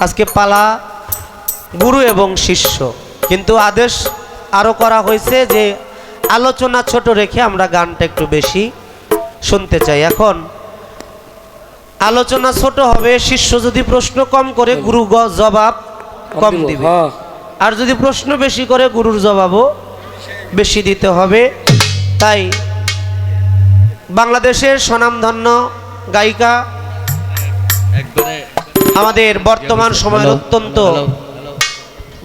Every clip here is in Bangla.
আজকে পালা গুরু এবং শিষ্য, কিন্তু আদেশ আরও করা হয়েছে যে আলোচনা ছোট রেখে আমরা গানটা একটু বেশি শুনতে চাই। এখন আলোচনা ছোট হবে, শিষ্য যদি প্রশ্ন কম করে গুরু জবাব কম দিবে, আর যদি প্রশ্ন বেশি করে গুরুর জবাবও বেশি দিতে হবে। তাই বাংলাদেশের স্বনামধন্য গায়িকা, আমাদের বর্তমান সময়ের অত্যন্ত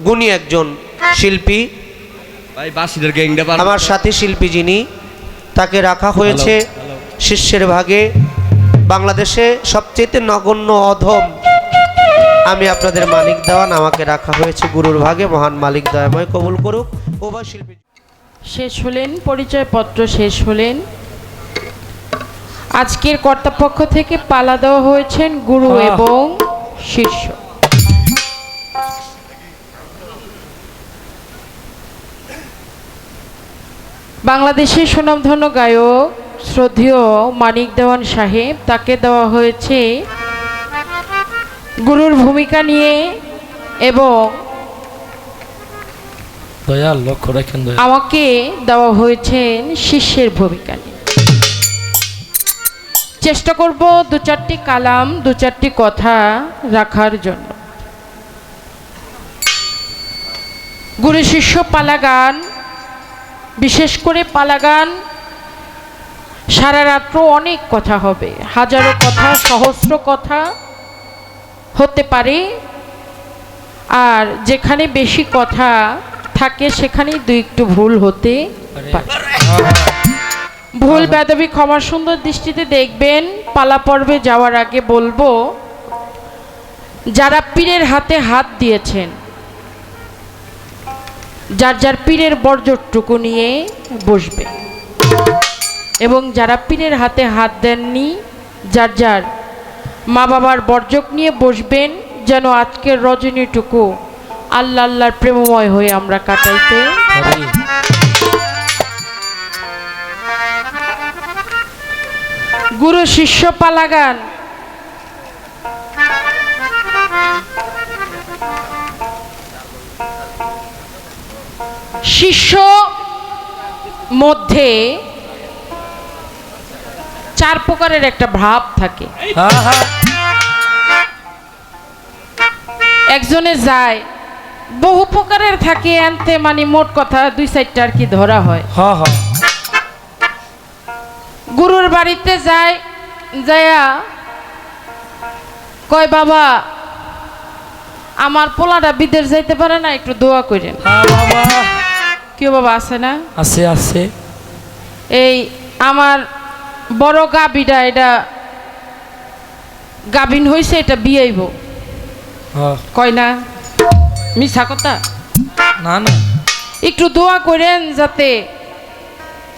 গুণী একজন শিল্পী, আমার সাথী শিল্পী যিনি, তাকে রাখা হয়েছে শিষ্যের ভাগে। বাংলাদেশে সবচেয়ে নগণ্য অধম আমি আপনাদের মালিক দেওয়ান, আমাকে রাখা হয়েছে গুরুর ভাগে। মহান মালিক দয়াময় কবুল করুক। উভয় শিল্পী শেষ হলেন, পরিচয়পত্র শেষ হলেন। আজকের কর্তাপক্ষ থেকে পালা দেওয়া হয়েছেন গুরু এবং শিষ্য। বাংলাদেশের সুনামধন্য গায়ক শ্রদ্ধেয় মানিক দেওয়ান সাহেব, তাকে দেওয়া হয়েছে গুরুর ভূমিকা নিয়ে এবং দয়াল লক্ষ্য রাখেন, আমাকে দেওয়া হয়েছেন শিষ্যের ভূমিকা নিয়ে। চেষ্টা করব দু চারটি কালাম, দু চারটি কথা রাখার জন্য। গুরু শিষ্য পালা গান, বিশেষ করে পালা গান সারা রাত্র অনেক কথা হবে, হাজারো কথা, সহস্র কথা হতে পারে। আর যেখানে বেশি কথা থাকে সেখানেই দুই একটু ভুল হতে পারে। ভুল বেদবি ক্ষমা সুন্দর দৃষ্টিতে দেখবেন। পালা পর্বে যাওয়ার আগে বলবো, যারা পীরের হাতে হাত দিয়েছেন, যার যার পীরের বর্জটুকু নিয়ে বসবে, এবং যারা পীরের হাতে হাত দেননি, যার যার মা বাবার বর্জক নিয়ে বসবেন, যেন আজকের রজনীটুকু আল্লাহ আল্লাহর প্রেমময় হয়ে আমরা কাটাইতে পারি। গুরু শিষ্য পালা গান। শিষ্য মধ্যে চার প্রকারের একটা ভাব থাকে। একজনে যায়, বহু প্রকারের থাকে, আনতে মানে মোট কথা দুই চারটা আর কি ধরা হয়। গুরুর বাড়িতে যায়, যায়া কয়, বাবা আমার পোলাটা বিদেশ যাইতে পারে না, একটু দোয়া করেন। কেউ বাবা আছে না? আছে আছে। এই আমার বড় গাবিটা, এটা গাবিন হয়েছে, এটা বিয়েইব। কয় না, মিছা কথা না না, একটু দোয়া করেন যাতে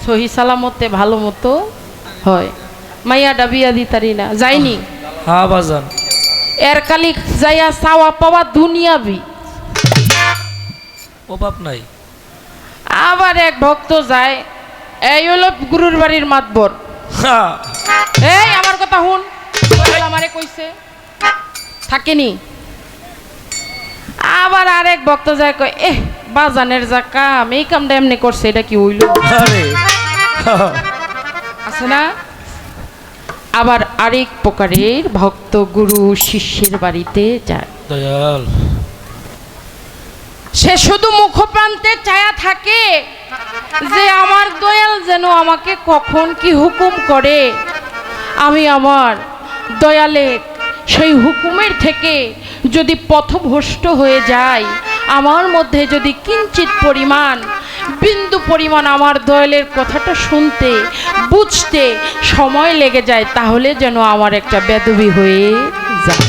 সহি সালামতে ভালো মতো হয়। মাইয়াটা বিয়া দিতারি না, যাইনি। হ্যাঁ বাজান, এর কালি যাইয়া চাওয়া পাওয়া দুনিয়াবি, অভাব নাই। আবার এক ভক্ত যায়, এই হলো গুরুর বাড়ির মাতবর। এই আমার কথা হুন, আমারে কইছে থাকেনি। আবার আরেক ভক্ত যায়, কয় বাজানের যা কাম, এই কামটা এমনি করছে, এটা কি হইল? আছে না? আবার আরেক প্রকারের ভক্ত গুরু শিষ্যের বাড়িতে যায়, দয়াল সে শুধু মুখপ্রান্তে চায়া থাকে যে আমার দয়াল যেন আমাকে কখন কি হুকুম করে, আমি আমার দয়ালে সেই হুকুমের থেকে যদি পথভ্রষ্ট হয়ে যায়, আমার মধ্যে যদি কিঞ্চিত পরিমাণ, বিন্দু পরিমাণ আমার দয়ালের কথাটা শুনতে বুঝতে সময় লেগে যায়, তাহলে যেন আমার একটা বেদবি হয়ে যায়।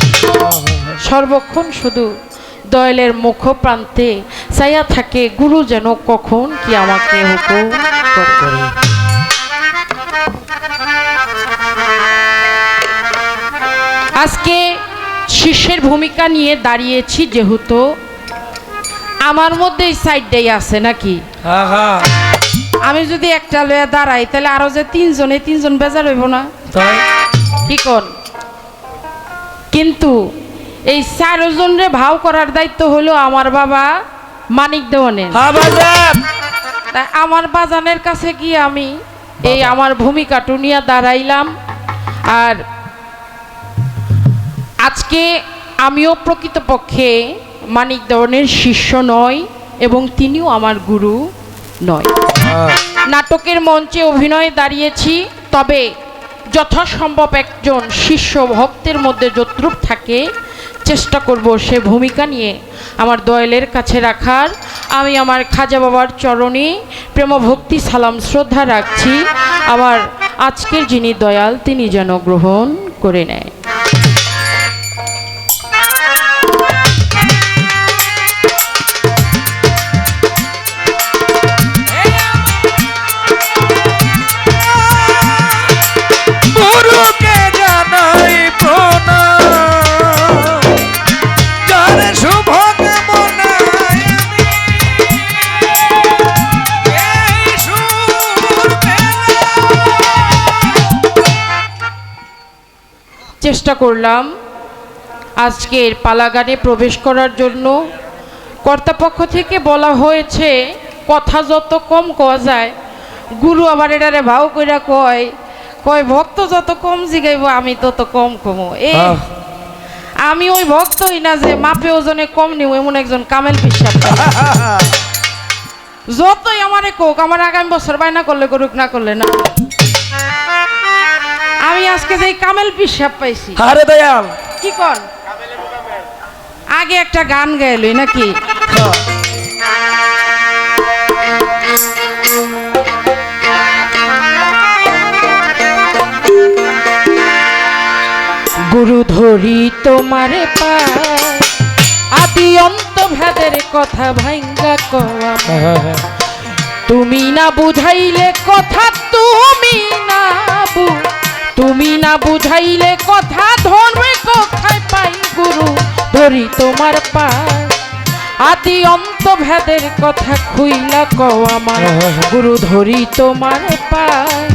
সর্বক্ষণ শুধু দয়ালের মুখপ্রান্তে চাইয়া থাকে, গুরু যেন কখন কি আমাকে হুকুম করে। আজকে শিষ্যের ভূমিকা নিয়ে দাঁড়িয়েছি, যেহেতু আমার মধ্যে এই সাইডটাই আছে নাকি। আমি যদি একটা লয়ে দাঁড়াই, তাহলে আরো যে তিনজন বেজার হইব না, কি কোন? কিন্তু এই 4 জনরে ভাও করার দায়িত্ব হলো আমার বাবা মানিক দেওয়ানের। হ্যাঁ বাজান। তাই আমার বাজানের কাছে গিয়ে আমি এই আমার ভূমিকাটু নিয়ে দাঁড়াইলাম। আর আজকে আমিও প্রকৃতপক্ষে মানিক দেওয়ানের শিষ্য নয় এবং তিনিও আমার গুরু নয়। নাটকের মঞ্চে অভিনয়ে দাঁড়িয়েছি, তবে যথাসম্ভব একজন শিষ্য ভক্তের মধ্যে যতটুক থাকে চেষ্টা করব সে ভূমিকা নিয়ে আমার দয়ালের কাছে রাখার। আমি আমার খাজা বাবার চরণে প্রেম ভক্তি সালাম শ্রদ্ধা রাখছি। আমার আজকের যিনি দয়াল তিনি যেন গ্রহণ করে নেয়। গুরুকে জানাই প্রণাম, যার শুভ কামনায় আমি এই সুর চেষ্টা করলাম আজকের পালাগানে প্রবেশ করার জন্য। কর্তাপক্ষ থেকে বলা হয়েছে কথা যত কম কওয়া যায়, গুরু আবার এটারে ভাও কইরা কয় কয় ভক্ত যত কম জিগাইব আমি তত কম কমো। আমি ওই ভক্তই না যে মাপে ওজনে কম নিব এমন একজন কামেল পিসাব। যতই আমারে কোক, আমার আগামী বছর বায়না করলে করুক, না করলে না। আমি আজকে যে কামেল পিসাব পাইছি। আরে দয়াল কি কর আগে একটা গান গাইলই নাকি? গুরু ধরি তোমারে পায়, আদি অন্ত ভেদের কথা ভাঙ্গা কওয়া। তুমি না বুঝাইলে কথা, তুমি না বুঝাইলে কথা ধরবে কোথায় পাই। গুরু ধরি তোমার পায়, আদি অন্ত ভেদের কথা খুইলা কও আমার। গুরু ধরি তোমার পায়,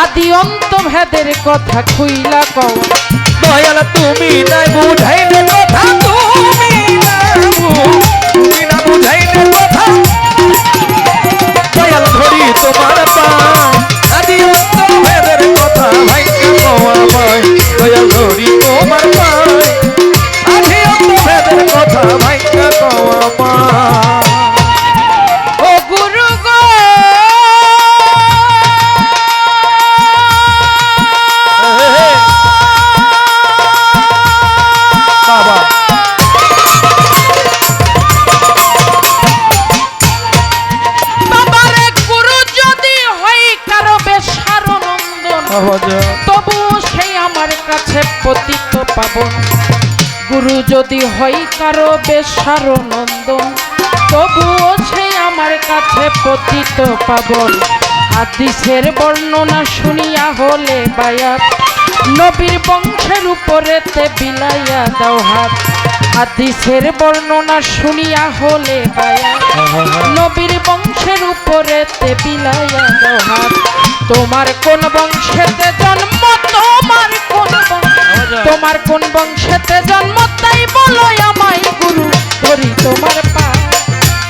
আদি অন্ত ভেদের কথা খুইলা কও। দয়াল তুমি নাই বুঝাইলে কথা, তুমি না বুঝাইলে কথা। দয়াল ধরি তোমার পায়, আদি অন্ত ভেদের কথা ভাইকা কওয়া আমায়। দয়াল ধরি তোমার পায়, আদি অন্ত ভেদের কথা ভাইকা কওয়া আমায়। ও গুরু গো বাবা বাবারে, গুরু যদি হই কারো বেশারনন্দন, তবুও সেই আমার কাছে পতিত পাবন। গুরু যদি হই কারো বেশারনন্দন, তবুও সেই আমার কাছে পতিত পাবন। হাদিসের বর্ণনা শুনিয়া হলে বায়াত, নবীর বংশের উপরেতে বিলাইয়া দাও হাত। হাদিসের বর্ণনা শুনিয়া হলে বায়াত, নবীর বংশের উপরেতে বিলাইয়া দাও হাত। তোমার কোন বংশেতে জন্ম, তোমার কোন বংশেতে জন্ম, তাই বলো আমায়। গুরু ধরি তোমার পায়,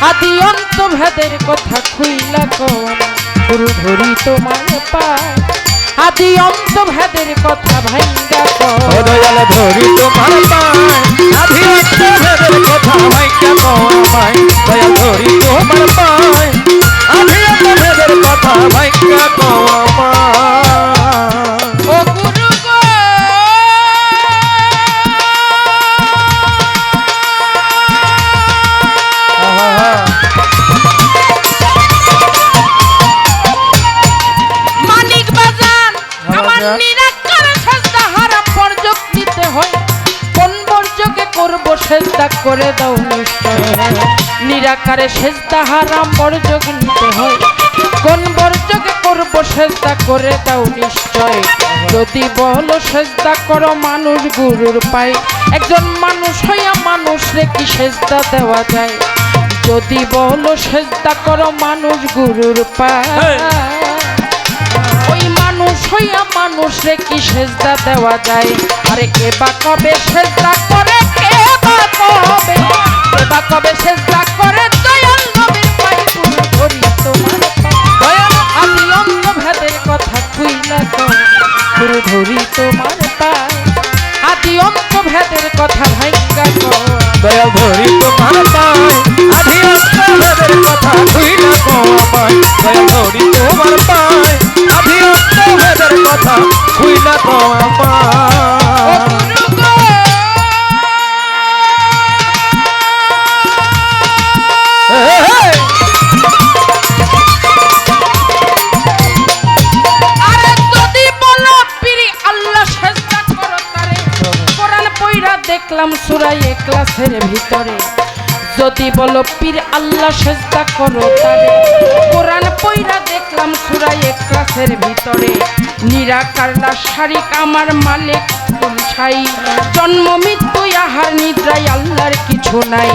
আদি অন্ত ভেদের কথা খুইলা কও। গুরু ধরি তোমার পায়, আদি অন্ত ভেদের কথা ভাঙ্গা কও। দয়াল ধরি তোমার পায়, আদি অন্ত ভেদের কথা ভাইকা কওয়া আমায়। দয়াল ধরি তোমার পায়, আদি অন্ত ভেদের কথা ভাইকা কওয়া আমায়। ও গুরু গো মানিক বাজান, আমার নিরাকার সেজদা হারাম বর্জক দিতে হয়। কোন বর্জকে করব সেজদা করে দাও নিশ্চয়। নিরাকারে সেজদা হারাম বর্জক নিতে হয়। কোন বর্জকে করব সেজদা করে দাও নিশ্চয়। যদি বলো সেজদা করো মানুষ গুরুর পায়, একজন মানুষ হইয়া মানুষরে কি সেজদা দেওয়া যায়? যদি বলো সেজদা করো মানুষ গুরুর পায়, ওই মানুষ হইয়া মানুষরে কি সেজদা দেওয়া যায়? আরে কে বা কবে সেজদা করে, কে ভাইঙ্গা কও দয়াল ধরি তোমার পায় আধি অন্তরের কথা খুইলা কও আমায় দয়াল ধরি তোমার পায় আধি অন্তরের কথা খুইলা কও ও আমায় গুরু গো। আরে যদি বলো পিরি আল্লাহ সেজদা করো তারে, কোরআন পইরা দেখলাম সূরা ইখলাসের ভিতরে। যদি বলো পীর আল্লাহ সেজদা করো তারে, কোরআন পইরা দেখলাম সূরা ইখলাসের ভিতরে। নিরাকারলা শারিক আমার মালিক কুল ছাই, জন্ম মৃত্যু আহার নিদ্রায় আল্লাহর কিছু নাই।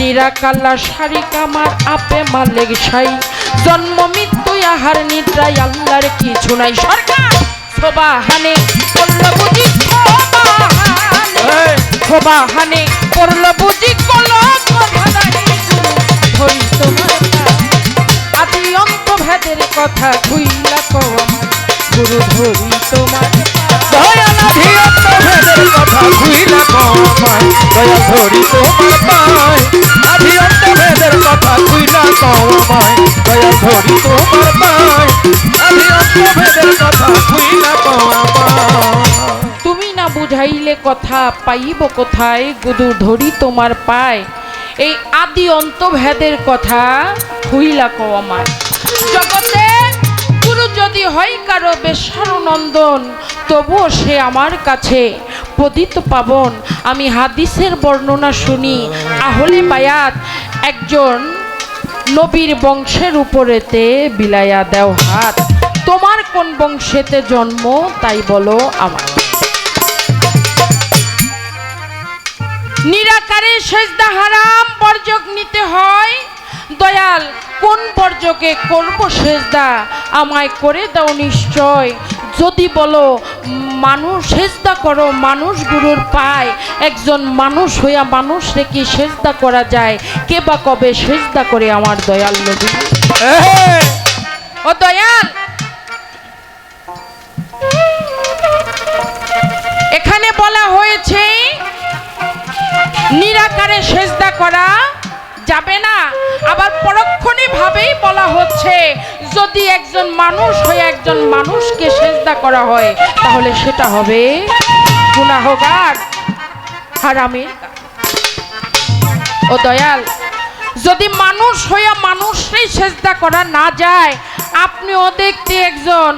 নিরাকারলা শারিক আমার আপে মালিক ছাই, জন্ম মৃত্যু আহার নিদ্রায় আল্লাহর কিছু নাই। সরকার সোবাহানে করলো বুঝি সোবাহানে করলো বুঝি কলো ধরি তোমার আদি অন্ত ভেদের কথা খুইলা কও আমার গুরু ধরি তোমার দয়াল আধি অন্তরের কথা খুইলা কও আমায় দয়াল ধরি তোমার পায় আধি অন্তরের কথা খুইলা কও আমায় দয়াল ধরি তোমার পায় আধি অন্তরের কথা খুইলা কও আমায় তুমি না বুঝাইলে কথা পাইব কোথায়, গুরু ধরি তোমার পায় এই আদি অন্ত ভেদের কথা খুইলা কও আমায়। জগতে গুরু যদি হয় কারো বেশার নন্দন, তবুও সে আমার কাছে পতিত পাবন। আমি হাদিসের বর্ণনা শুনি, আহলে বায়াত একজন নবীর বংশের উপরেতে বিলাইয়া দেও হাত। তোমার কোন বংশেতে জন্ম তাই বলো আমার। নিরাকারে সেজদা হারাম, বর্জক নিতে হয়। দয়াল কোন বর্জকে করব সেজদা, আমায় করে দাও নিশ্চয়। যদি বলো মানুষ সেজদা করো, মানুষ গুরুর পায়। একজন মানুষ হইয়া মানুষ রেখে সেজদা করা যায়, কে বা কবে সেজদা করে আমার দয়াল নবী। ও দয়াল, এখানে বলা হয়েছে নিরাকারে সেজদা করা যাবে না, আবার পরক্ষণে ভাবেই বলা হচ্ছে যদি একজন মানুষ হয়ে একজন মানুষকে সেজদা করা হয় তাহলে সেটা হবে গুনাহগার, হারামের কাজ। ও দয়াল, যদি মানুষ হইয়া মানুষই সেজদা করা না যায়, আপনিও দেখতে একজন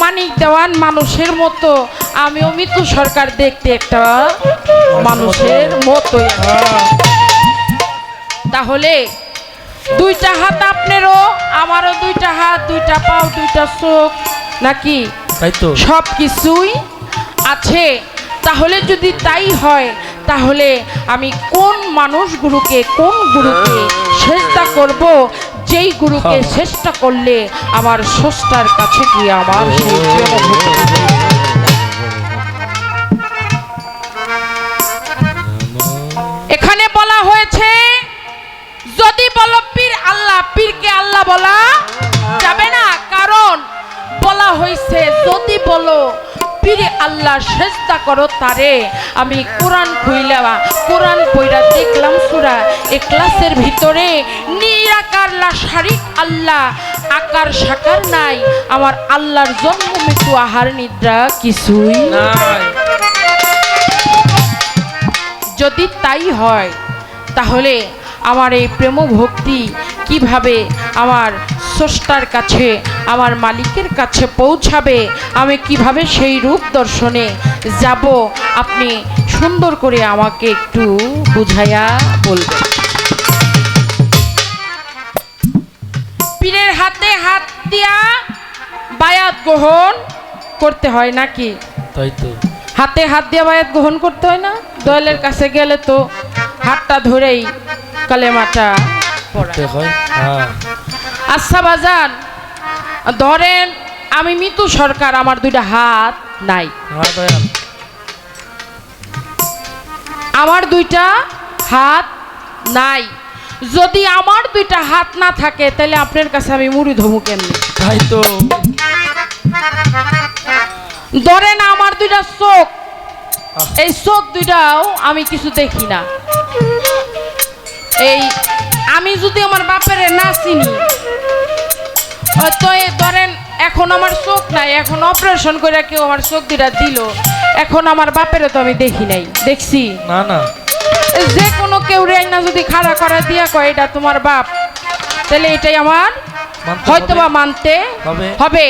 মানিক দেওয়ান মানুষের মতো, আমিও মিতু সরকার দেখতে একটা মানুষের মতোই। তাহলে দুইটা হাত আপনারও, আমারও দুইটা হাত, দুইটা পাও, দুইটা চোখ, নাকি তাই তো সব কিছুই আছে। তাহলে যদি তাই হয়, তাহলে আমি কোন মানুষ গুরুকে, কোন গুরুকে সেজদা করব, যেই গুরুকে চেষ্টা করলে আমার স্রষ্টার কাছে গিয়ে আমার সেই প্রেম ভক্তি। এখানে বলা হয়েছে যদি বলো পীর আল্লাহ, পীরকে আল্লাহ বলা যাবে না, কারণ বলা হয়েছে যদি বলো পীরে আল্লাহ সেজদা করো তারে। আমি কোরআন খুইলা কোরআন পইরা দেখলাম সূরা ইখলাসের ভিতরে নিরাকার লা শারিক আল্লাহ, আকার সাকার নাই। আমার আল্লাহর জন্ম মৃত্যু আহার নিদ্রা কিছুই নাই। যদি তাই হয়, তাহলে আমার এই প্রেম ভক্তি কিভাবে আমার স্রষ্টার কাছে, আমার মালিকের কাছে পৌঁছাবে, আমি কিভাবে সেই রূপ দর্শনে যাব, আপনি সুন্দর করে আমাকে একটু বুঝাইয়া বলবেন। পীরের হাতে হাত দিয়া বায়াত গ্রহণ করতে হয় নাকি? তাই তো হাতে হাত দিয়ে বায়াত গ্রহণ করতে হয় না? দয়ালের কাছে গেলে তো হাতটা ধরেই কালেমাটা পড়াতে হয়। হ্যাঁ আচ্ছা বাজান, ধরেন আমি মিতু সরকার, আমার দুইটা হাত নাই, হ্যাঁ দয়াল আমার দুইটা হাত নাই। যদি আমার দুইটা হাত না থাকে তাহলে আপনার কাছে আমি মুড়ি ধমু কেমনি? তাই তো ধরেন আমার দুইটা চোখ এই চোখ দুইটাও আমি কিছু দেখি না। এই আমি যদি আমার বাপের না চিনি, তো এই ধরেন এখন আমার চোখ নাই, এখন অপারেশন করে কেউ আমার চোখ দুইটা দিল, এখন আমার বাপেরও তো আমি দেখি নাই, দেখছি না না যে কোনো কেউ রেই না যদি খাড়া করা দিয়া কয় এটা তোমার বাপ, তাহলে এটাই আমার মানতে হয়তোবা হবে। মানতে হবে। হবে।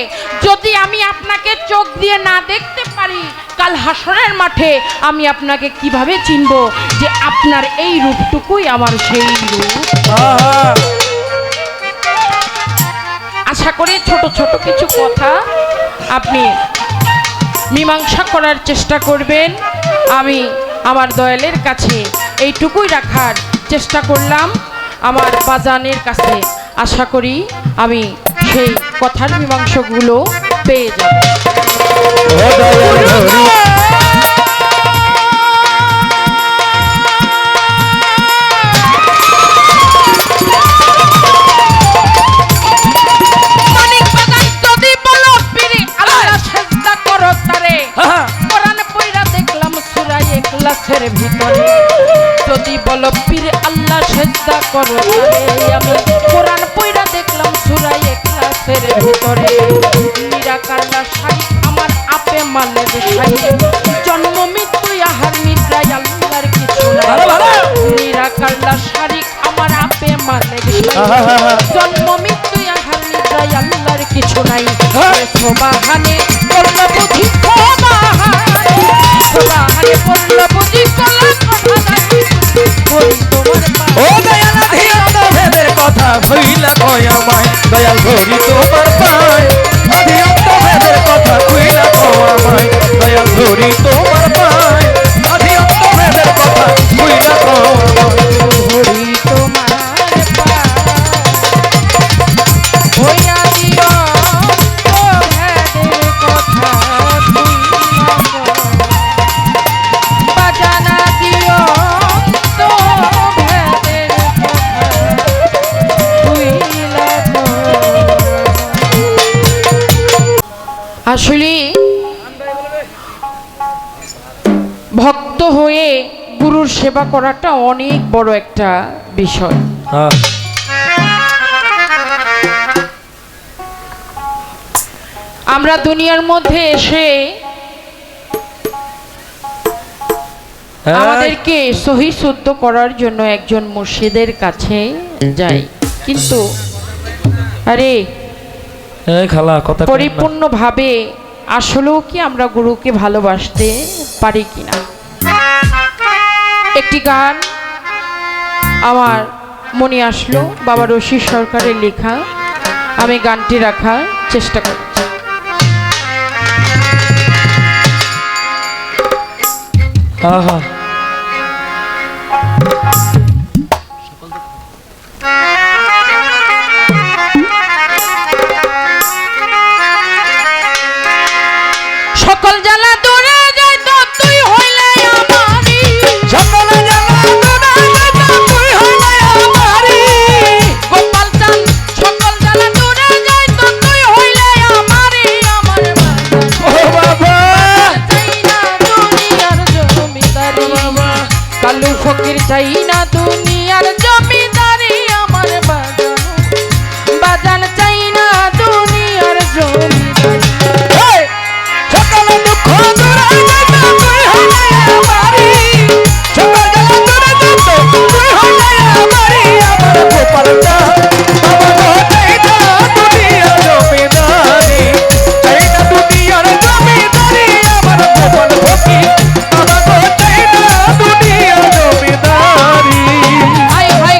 যদি আমি আপনাকে চোখ দিয়ে না দেখতে পারি, কাল হাসরের মাঠে আমি আপনাকে কিভাবে চিনব যে আপনার এই রূপটুকুই আমার সেই রূপ? আহা, আশা করি ছোট ছোট কিছু কথা আপনি মীমাংসা করার চেষ্টা করবেন। আমি আমার দয়ালের কাছে এইটুকুই রাখার চেষ্টা করলাম, আমার বাজানের কাছে আশা করি আমি সেই কথার মীমাংসাগুলো পেয়ে যাব। ও দয়াল হরি মানিক বাজান যদি বলো পীরে আল্লাহ সেজদা করো তারে, আহা, কোরআন পড়া দেখলাম সূরা ইখলাসের ভিতরে। যদি বলো পীরে আল্লাহ সেজদা করো তারে, আমি কোরআন পড়া দেখলাম সূরা ইখলাসের ভিতরে। নিরাকাল্লা শারীক আমার আপে মালে দেখাই, জন্ম মৃত্যু আহার নিদ্রায় আল্লাহর কিছু নাই। ভালো, ভালো। নিরাকাল্লা শারীক আমার আপে মালে আহা, আহা। দেখাই, জন্ম মৃত্যু আহার নিদ্রায় আল্লাহর কিছু নাই। হ্যাঁ। সোবাহানে করল বুঝি সোবাহানে, সোবাহানে করল বুঝি কলা কথা নাই বলি তোমার ও দয়াল অধিয়ত ভেদের কথা হইলা কয় আমায়, দয়াল ধরি তোমার পায়। অধিয়ত ভেদের কথা হইলা কয় আমায়, দয়াল ধরি তোমার পায়। অধিয়ত ভেদের কথা হইলা কয় আমায়। ধরি তোমার পায় হইয়া দিও ও ভেদের কথা তুইলা বাজানা দিও তো ভেদের কথা তুইলা। আসলে ভক্ত হয়ে গুরুর সেবা করাটা অনেক বড় একটা বিষয়। হ্যাঁ, আমরা দুনিয়ার মধ্যে এসে হ্যাঁ। আমাদেরকে সহি শুদ্ধ করার জন্য একজন মুর্শিদের কাছে যাই, কিন্তু আরে এই খালা কথা কইেন না। পরিপূর্ণভাবে আসলেও কি আমরা গুরুকে ভালোবাসতে পারি কিনা? একটি গান আমার মনে আসলো, বাবা রশি সরকারের লেখা, আমি গানটি রাখার চেষ্টা করছি। আহা, সকল জ্বালা দূরে যাই তো তুই হইলে আমারি, সকলে জানা তোরা জানা তুই হইলে আমারি। গোপাল চাঁদ সকল জ্বালা দূরে যাই তো তুই হইলে আমারি। আমার ও বাবা, চাই না দুনিয়ার জমিদারি, কালু ফকির চাই না দুনিয়ার জমিদারি। আমার বাজান বাজান চাই না দুনিয়ার জমিদারি। এই, সকলে দুঃখ দূরে যাইতো তুই হইলে আমারি। সকল জ্বালা দূরে যাইতো তুই হইলে আমারি। আমার গোপাল চাঁদ, বাবা গো চাই না দুনিয়ার জমিদারি। চাই না দুনিয়ার জমিদারি। আমার গোপাল ফকির, বাবা গো চাই না দুনিয়ার জমিদারি। হাই হাই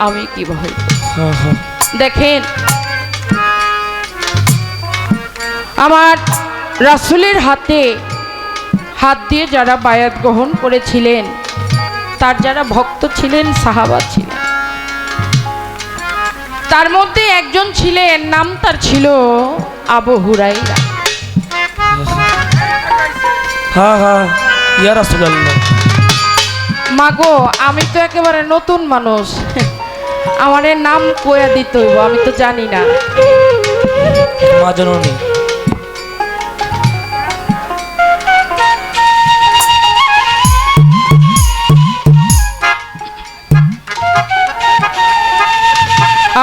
আমি কি ভয় হ্যাঁ হ্যাঁ দেখেন আমার রাসূলের হাতে হাত দিয়ে যারা বায়াত গ্রহণ করেছিলেন তার যারা ভক্ত ছিলেন সাহাবা ছিলেন তার মধ্যে একজন ছিলেন নাম তার ছিল আবু হুরায়রা হ্যাঁ হ্যাঁ ইয়া রাসূলুল্লাহ মাগো আমি তো একেবারে নতুন মানুষ আমার এর নাম কইয়া দিতে হইব আমি তো জানি না মা জননী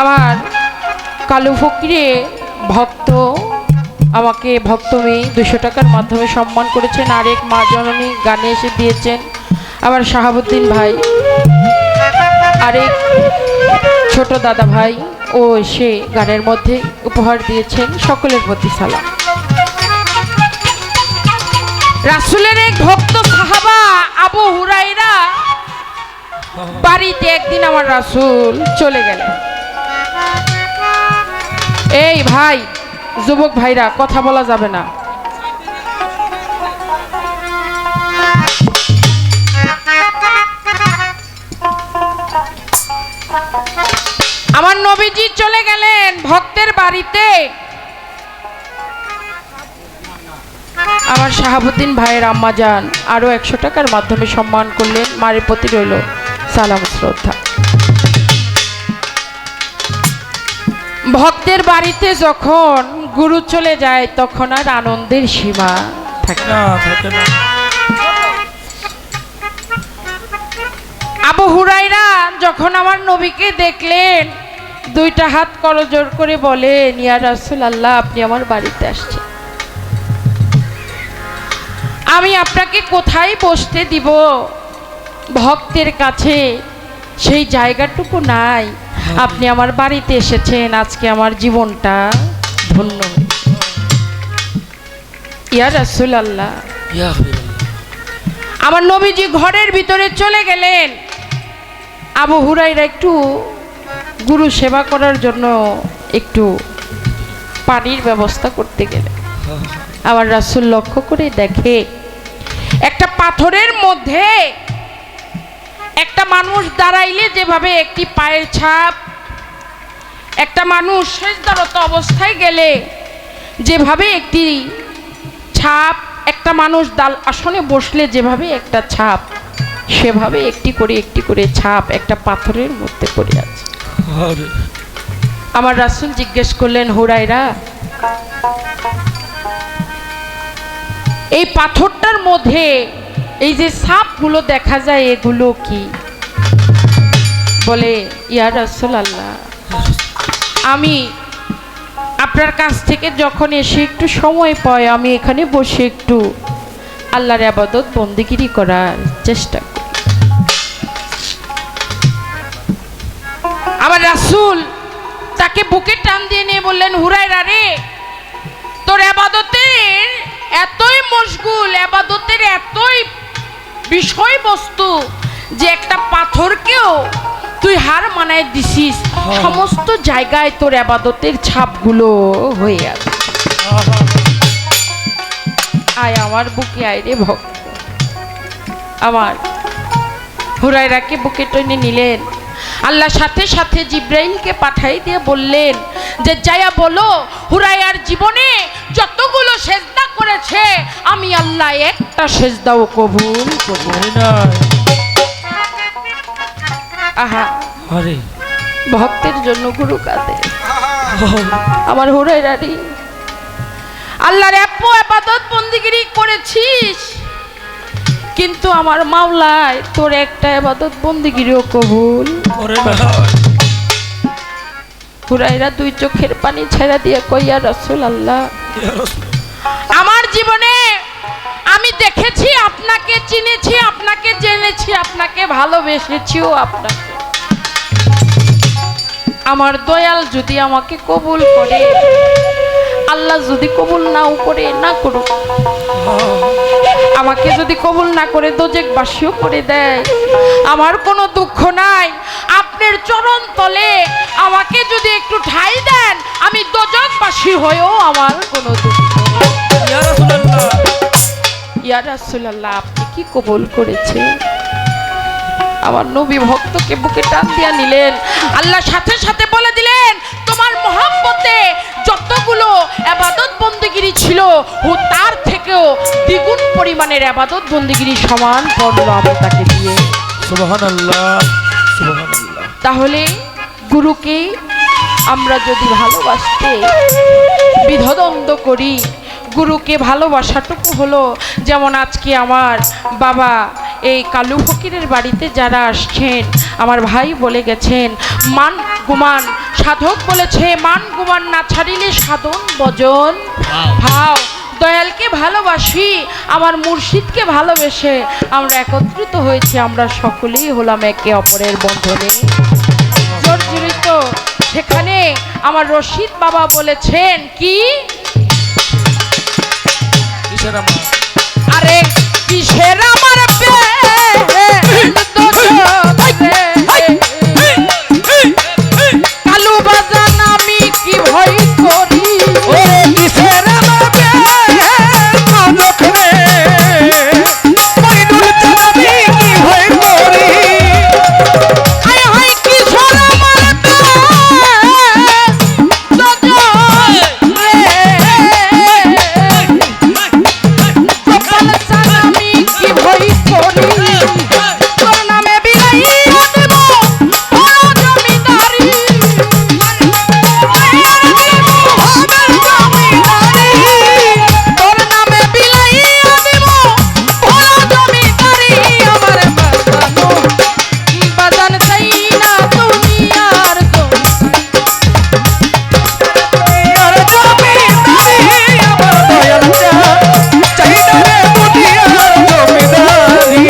আমার কালু ফকিরে ভক্ত আমাকে ভক্ত মেয়ে 200 টাকার মাধ্যমে সম্মান করেছেন আরেক মা জননী গানে এসে দিয়েছেন আমার শাহাবুদ্দিন ভাই আরেক ছোট দাদা ভাই ও এসে গানের মধ্যে উপহার দিয়েছেন সকলের প্রতি সালাম রাসূলের এক ভক্ত সাহাবা আবু হুরায়রা বাড়িতে একদিন আমার রাসূল চলে গেলেন এই ভাই যুবক ভাইরা কথা বলা যাবে না আমার নবীজি চলে গেলেন ভক্তের বাড়িতে আমার শাহাবুদ্দিন ভাইয়ের আম্মা যান আরো 100 টাকার মাধ্যমে সম্মান করলেন মায়ের প্রতি রইল সালাম শ্রদ্ধা ভক্তের বাড়িতে যখন গুরু চলে যায় তখন আর আনন্দের সীমা থাকে না আবু হুরায়রা যখন আমার নবীকে দেখলেন দুইটা হাত করজোড় করে বলেন ইয়া রাসূলুল্লাহ আপনি আমার বাড়িতে আসছেন আমি আপনাকে কোথায় বসতে দিব ভক্তের কাছে সেই জায়গাটুকু নাই আপনি আমার বাড়িতে এসেছেন আজকে আমার জীবনটা ধন্য ইয়া রাসূলুল্লাহ ইয়া হাবিবাল্লাহ আমার নবীজি ঘরের ভিতরে চলে গেলেন আবু হুরায়রা একটু গুরু সেবা করার জন্য একটু পানির ব্যবস্থা করতে গেলেন আমার রাসূল লক্ষ্য করে দেখে একটা পাথরের মধ্যে একটা মানুষ দাঁড়াইলে যেভাবে একটি পায়ের ছাপ একটা মানুষ সেজদারত অবস্থায় গেলে যেভাবে একটি ছাপ একটা মানুষ আসনে বসলে যেভাবে একটা ছাপ সেভাবে একটি করে ছাপ একটা পাথরের মধ্যে পড়ে আছে আমার রাসূল জিজ্ঞেস করলেন হুরায়রা এই পাথরটার মধ্যে এই যে ছাপগুলো দেখা যায় এগুলো কি বলে ইয়া রাসূলুল্লাহ আমি আপনার কাছ থেকে যখন এসে একটু সময় পাই আমি এখানে বসে একটু আল্লাহর ইবাদত বন্দেগী করার চেষ্টা করি আমার রাসূল তাকে বুকে টান দিয়ে নিয়ে বললেন হুরায়রা রে তোর ইবাদতের এতই মশগুল ইবাদতের এতই বিষয়বস্তু যে একটা পাথরকেও তুই হার মানায় দিছিস সমস্ত জায়গায় তোর ইবাদতের ছাপগুলো হয়ে আছে আয় আমার বুকে আয় রে ভক্ত আমার হুরায়রাকে বুকে টেনে নিলেন আল্লাহ সাথে সাথে জিব্রাইলকে পাঠাই দিয়ে বললেন যে যায়া বলো হুরায়রার জীবনে যতগুলো সেজদা করেছে আমি আল্লাহ একটা সেজদাও কবুল করি না আহা আরে ভক্তের জন্য গুরু কাঁদে আমার হুরায়রা রে আল্লাহর এত ইবাদত বন্দেগী করেছিস কিন্তু আমার মাওলায় তোর একটা ইবাদত বন্দেগীও কবুল করে না হুরায়রা দুই চোখের পানি ছেড়ে দিয়ে কই ইয়া রাসূলুল্লাহ আমার জীবনে আমি দেখেছি আপনাকে চিনেছি আপনাকে জেনেছি আপনাকে ভালোবেসেছিও আপনাকে আমার দয়াল যদি আমাকে কবুল করে আল্লাহ যদি কবুল নাও করে না করুক আমাকে যদি কবুল না করে দোজখবাসীও করে দেয়, আমার কোনো দুঃখ নাই। আপনার চরণ তলে আমাকে যদি একটু ঠাঁই দেন, আমি দোজখবাসী হয়েও আমার কোনো দুঃখ নেই। ইয়া রাসূলুল্লাহ, ইয়া রাসূলুল্লাহ, আপনি কি কবুল করেছেন? আমার নবী ভক্তকে বুকে টান দিয়া নিলেন। আল্লাহ সাথে সাথে বলে দিলেন, তোমার মহব্বতে যতগুলো ইবাদত বন্দেগিরি ছিল, ও তার থেকেও দ্বিগুণ পরিমাণের ইবাদত বন্দেগিরি সমান করল আমি তাকে দিয়ে। সুবহানাল্লাহ, সুবহানাল্লাহ। তাহলে গুরুকে আমরা যদি ভালোবাসতে বিধদ্বন্দ্ব করি, গুরুকে ভালোবাসাটুকু হলো, যেমন আজকে আমার বাবা এই কালু ফকিরের বাড়িতে যারা আসছেন, আমার ভাই বলে গেছেন, মান গুমান সাধক বলেছে, মান গুমান না ছাড়িলে সাধন ভজন ভাও। দয়ালকে ভালোবাসি, আমার মুর্শিদকে ভালোবেসে আমরা একত্রিত হয়েছি, আমরা সকলেই হলাম একে অপরের বন্ধনে জর্জরিত। সেখানে আমার রশিদ বাবা বলেছেন কি, কিসের আমার? আরে কিসের আমার কালু বাজান আমি কি ভয় করি, ও কিসের আমার মইনুল চাঁদি কি ভয় করি? হায় হায় কিশোর আমার আমি কি ভয় করি, তোর নামে বিলাইয়া দেব জমিদারি, তোর নামে বিলাইয়া দেব জমিদারি। আমার বাজান চাই না দুনিয়ার আর জমিদারি আমার দয়াল চাহিদা রে দুনিয়ার জমিদারি,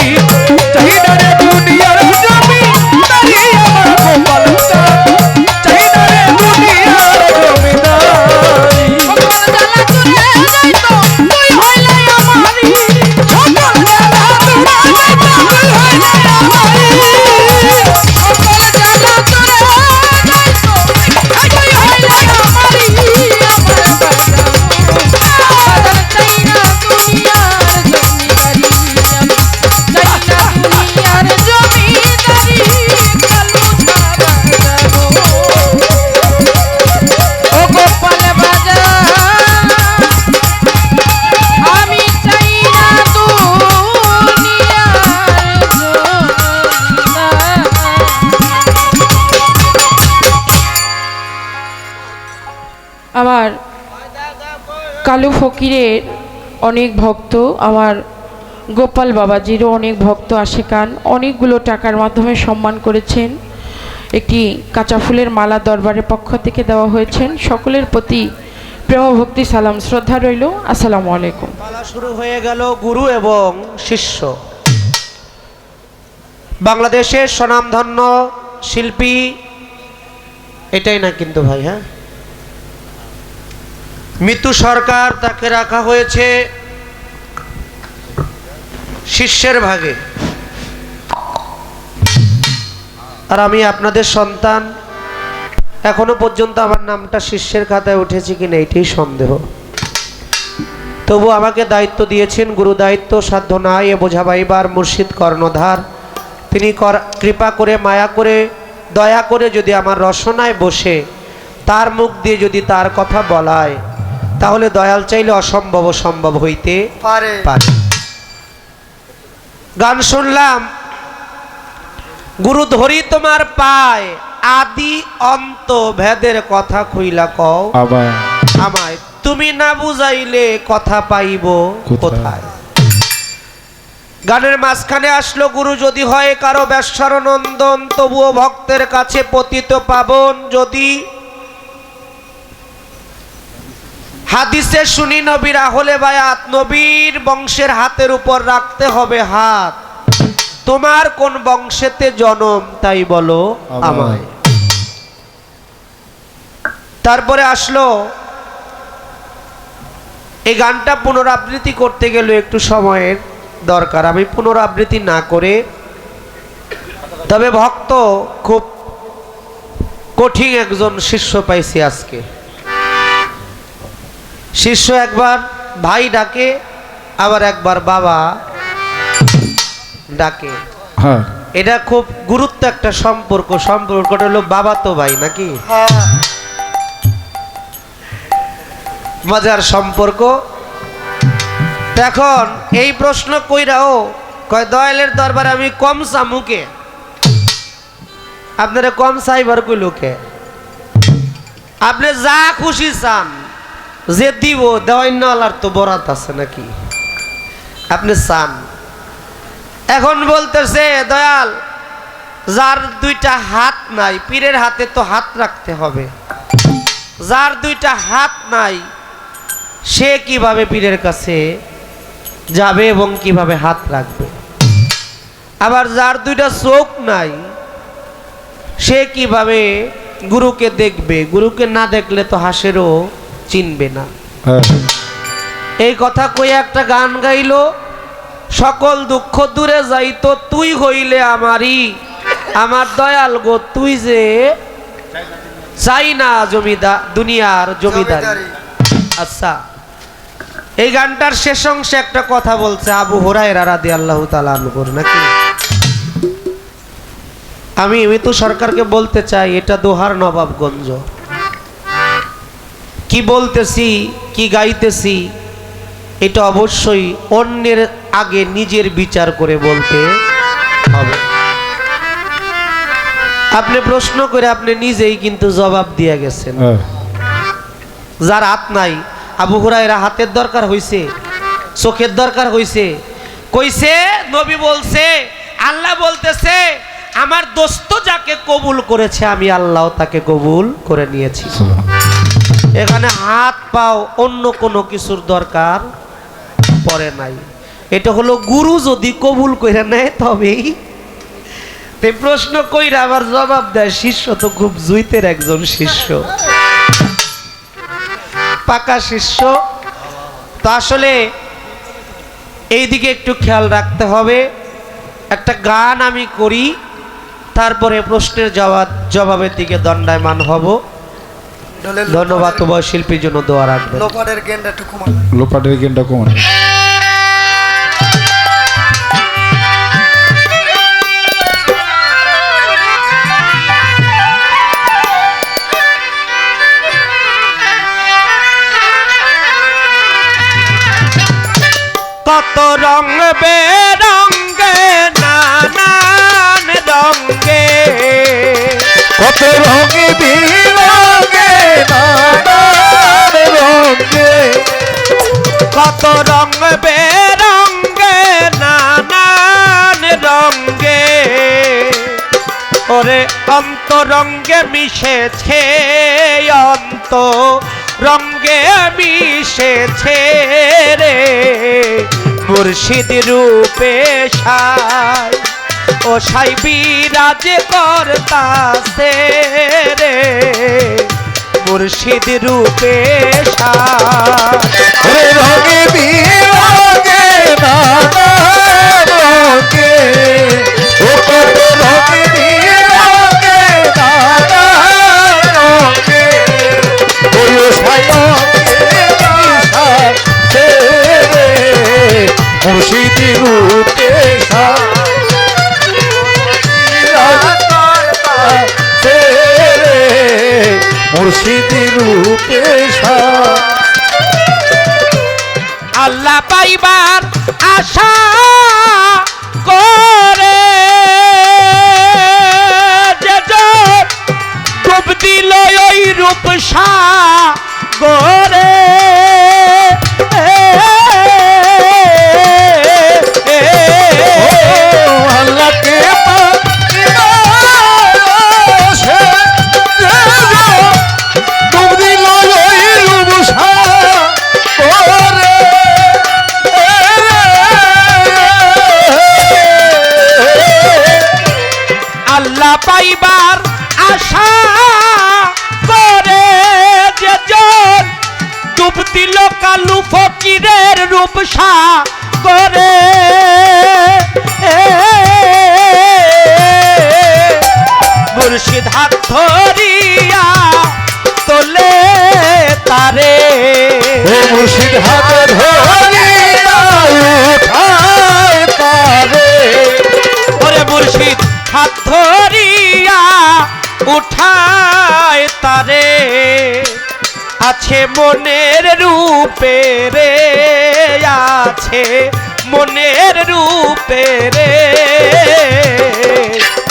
চাহিদা রে দুনিয়ার জমিদারি, আমার গোপাল চাহিদা রে দুনিয়ার জমিদারি। সকল জ্বালা চলে যাইতো তুই হইলে আমারি, সকল জ্বালা চলে যাইতো তুই হইলে আমারি, সকল জ্বালা চলে যাইতো তুই হইলে আমারি। আমার বাজান চাই না দুনিয়ার জমিদারি, চাই না দুনিয়ার জমিদারি, কালু ছাড়া যাবো ও গোপাল বাজার, আমি চাই না দুনিয়ার জমিদার। আমার কালু ফকিরের অনেক ভক্ত, আমার গোপাল বাবাজিরও অনেক ভক্ত আশেকান অনেকগুলো টাকার মাধ্যমে সম্মান করেছেন। একটি কাঁচা ফুলের মালা দরবারের পক্ষ থেকে দেওয়া হয়েছেন। সকলের প্রতি প্রেম ভক্তি সালাম শ্রদ্ধা রইল। আসসালামু আলাইকুম। পালা শুরু হয়ে গেল গুরু এবং শিষ্য। বাংলাদেশের স্বনামধন্য শিল্পী এটাই না কিন্তু ভাই, হ্যাঁ, মিতু সরকার, তাকে রাখা হয়েছে শিষ্যের ভাগে। আর আমি আপনাদের সন্তান, এখনো পর্যন্ত আমার নামটা শিষ্যের খাতায় উঠেছে কিনা এটাই সন্দেহ। তবু আমাকে দায়িত্ব দিয়েছেন, গুরু দায়িত্ব সাধ্য নাই এ বোঝাবাইবার মুর্শিদ কর্ণধার। তিনি কৃপা করে, মায়া করে, দয়া করে যদি আমার রসনায় বসে তার মুখ দিয়ে যদি তার কথা বলায়, তাহলে দয়াল চাইলে অসম্ভব সম্ভব হইতে পারে। গান শুনলাম, গুরু ধরি তোমার পায়, আদি অন্ত ভেদের কথা কইলা কও আমায়, তুমি না বুঝাইলে কথা পাইব কোথায়। গানের মাঝখানে আসলো, গুরু যদি হয় কারো বেশ্যার নন্দন, তবুও ভক্তের কাছে পতিত পাবন। যদি হাদিসে শুনি নবীর আহলে বায়াত, নবীর বংশের হাতের উপর রাখতে হবে হাত। তোমার কোন বংশেতে জনম তাই বলো আমায়। তারপরে আসলো এই গানটা পুনরাবৃত্তি করতে গেল একটু সময়ের দরকার। আমি পুনরাবৃত্তি না করে, তবে ভক্ত খুব কঠিন একজন শিষ্য পাইছি আজকে। শিষ্য একবার ভাই ডাকে, আবার একবার বাবা ডাকে। হ্যাঁ এটা খুব গুরুত্ব একটা সম্পর্ক। সম্পর্কটা হলো বাবা তো ভাই নাকি, মজার সম্পর্ক। এখন এই প্রশ্ন কইরাও কয় দয়ালের দরবারে আমি কম চামুকে, আপনারা কম চাইবার কইলুকে, আপনি যা খুশি চান যে দিব, দেওয়ার তো বরাত আছে নাকি, আপনি চান। এখন বলতেছে দয়াল, যার দুইটা হাত নাই, পীরের হাতে তো হাত রাখতে হবে, যার দুইটা হাত নাই সে কিভাবে পীরের কাছে যাবে এবং কিভাবে হাত রাখবে? আবার যার দুইটা চোখ নাই সে কিভাবে গুরুকে দেখবে? গুরুকে না দেখলে তো হাসেরও চিনবে না। এই কথা কই একটা গান গাইলো, সকল দুঃখ দূরে যাইতো তুই হইলে আমারই, আমার দয়াল গো তুই যে চাই না জমিদার, দুনিয়ার জমিদারি। আচ্ছা, এই গানটার শেষ অংশে একটা কথা বলছে আবু হুরায়রা রাদিয়াল্লাহু তাআলা আনহু নাকি। আমি তো সরকারকে বলতে চাই, এটা দোহার নবাবগঞ্জ। কি বলতেছি, কি গাইতেছি, এটা অবশ্যই অন্যের আগে নিজের বিচার করে বলতে হবে। আপনি প্রশ্ন করে আপনি নিজেই কিন্তু জবাব দিয়ে গেছেন। যার হাত নাই, আবু হুরায়রা হাতের দরকার হইছে, চোখের দরকার হইছে, কইছে নবী বলছে, আল্লাহ বলতেছে আমার দোস্ত যাকে কবুল করেছে আমি আল্লাহ তাকে কবুল করে নিয়েছি। এখানে হাত পাও অন্য কোনো কিছুর দরকার পড়ে নাই। এটা হলো গুরু যদি কবুল করে নেয় তবেই। প্রশ্ন কইরা আবার জবাব দেয় শিষ্য, তো খুব জুইতের একজন শিষ্য, পাকা শিষ্য। তো আসলে এইদিকে একটু খেয়াল রাখতে হবে। একটা গান আমি করি, তারপরে প্রশ্নের জবাবের দিকে দণ্ডায়মান হব। ধন্যবাদ। তোমার শিল্পীর জন্য দোয়া রাখবেন। লোপাটের গেন্ডা কমান। কত রং বেরঙ্গে নানান রঙ্গে, কত রঙে বিরঙে নানান রঙে, কত রং বেরঙ্গে নানান রঙ্গে, ওরে অন্তরঙ্গে মিশেছে, অন্তরঙ্গে মিশেছে রে মুর্শিদ রূপে সাই, ও সাই বিরাজ করতাছে রে মুর্শিদ রূপে সাই। রঙে বিরঙে নানান রঙে, ও কত রঙে বিরঙে নানান রঙে, ওই সায়কে মুর্শিদ রূপে মুর্শিদ রূপে আল্লাহ পাইবার আশা করে যে ডুব দিল ওই রূপ সাগরে, আল্লাহকে আল্লাহ পাইবার আশা করে যে জন ডুব দিল কালু ফকিরের রূপ করে মুর্শিদ হাত ধরিয়া তোলে তারে ও মুর্শিদ হাত ধরিয়া উঠায় তারে ওরে মুর্শিদ হাত ধরিয়া উঠায় তারে আছে মনের রূপে রে আছে মনের রূপে রে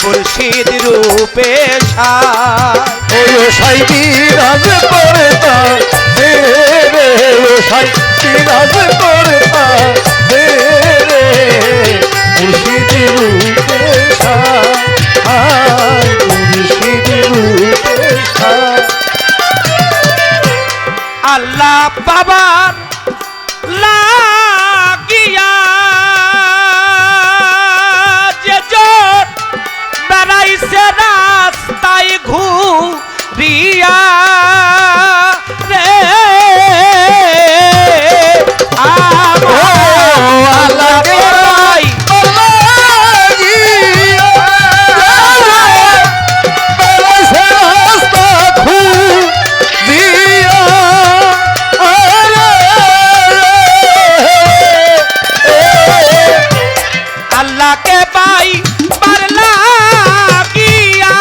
মুর্শিদ রূপে ওই সাই বিরাজ করতা রে ও সাই বিরাজ করতা রে মুর্শিদ রূপে মুর্শিদ রূপে আল্লাহ বাবার লাগিয়া যে জোর বেড়াইছে রাস্তায় ঘুরিয়া রে আল্লাহ ভাই আল্লাহকে পাই পারলা গিয়া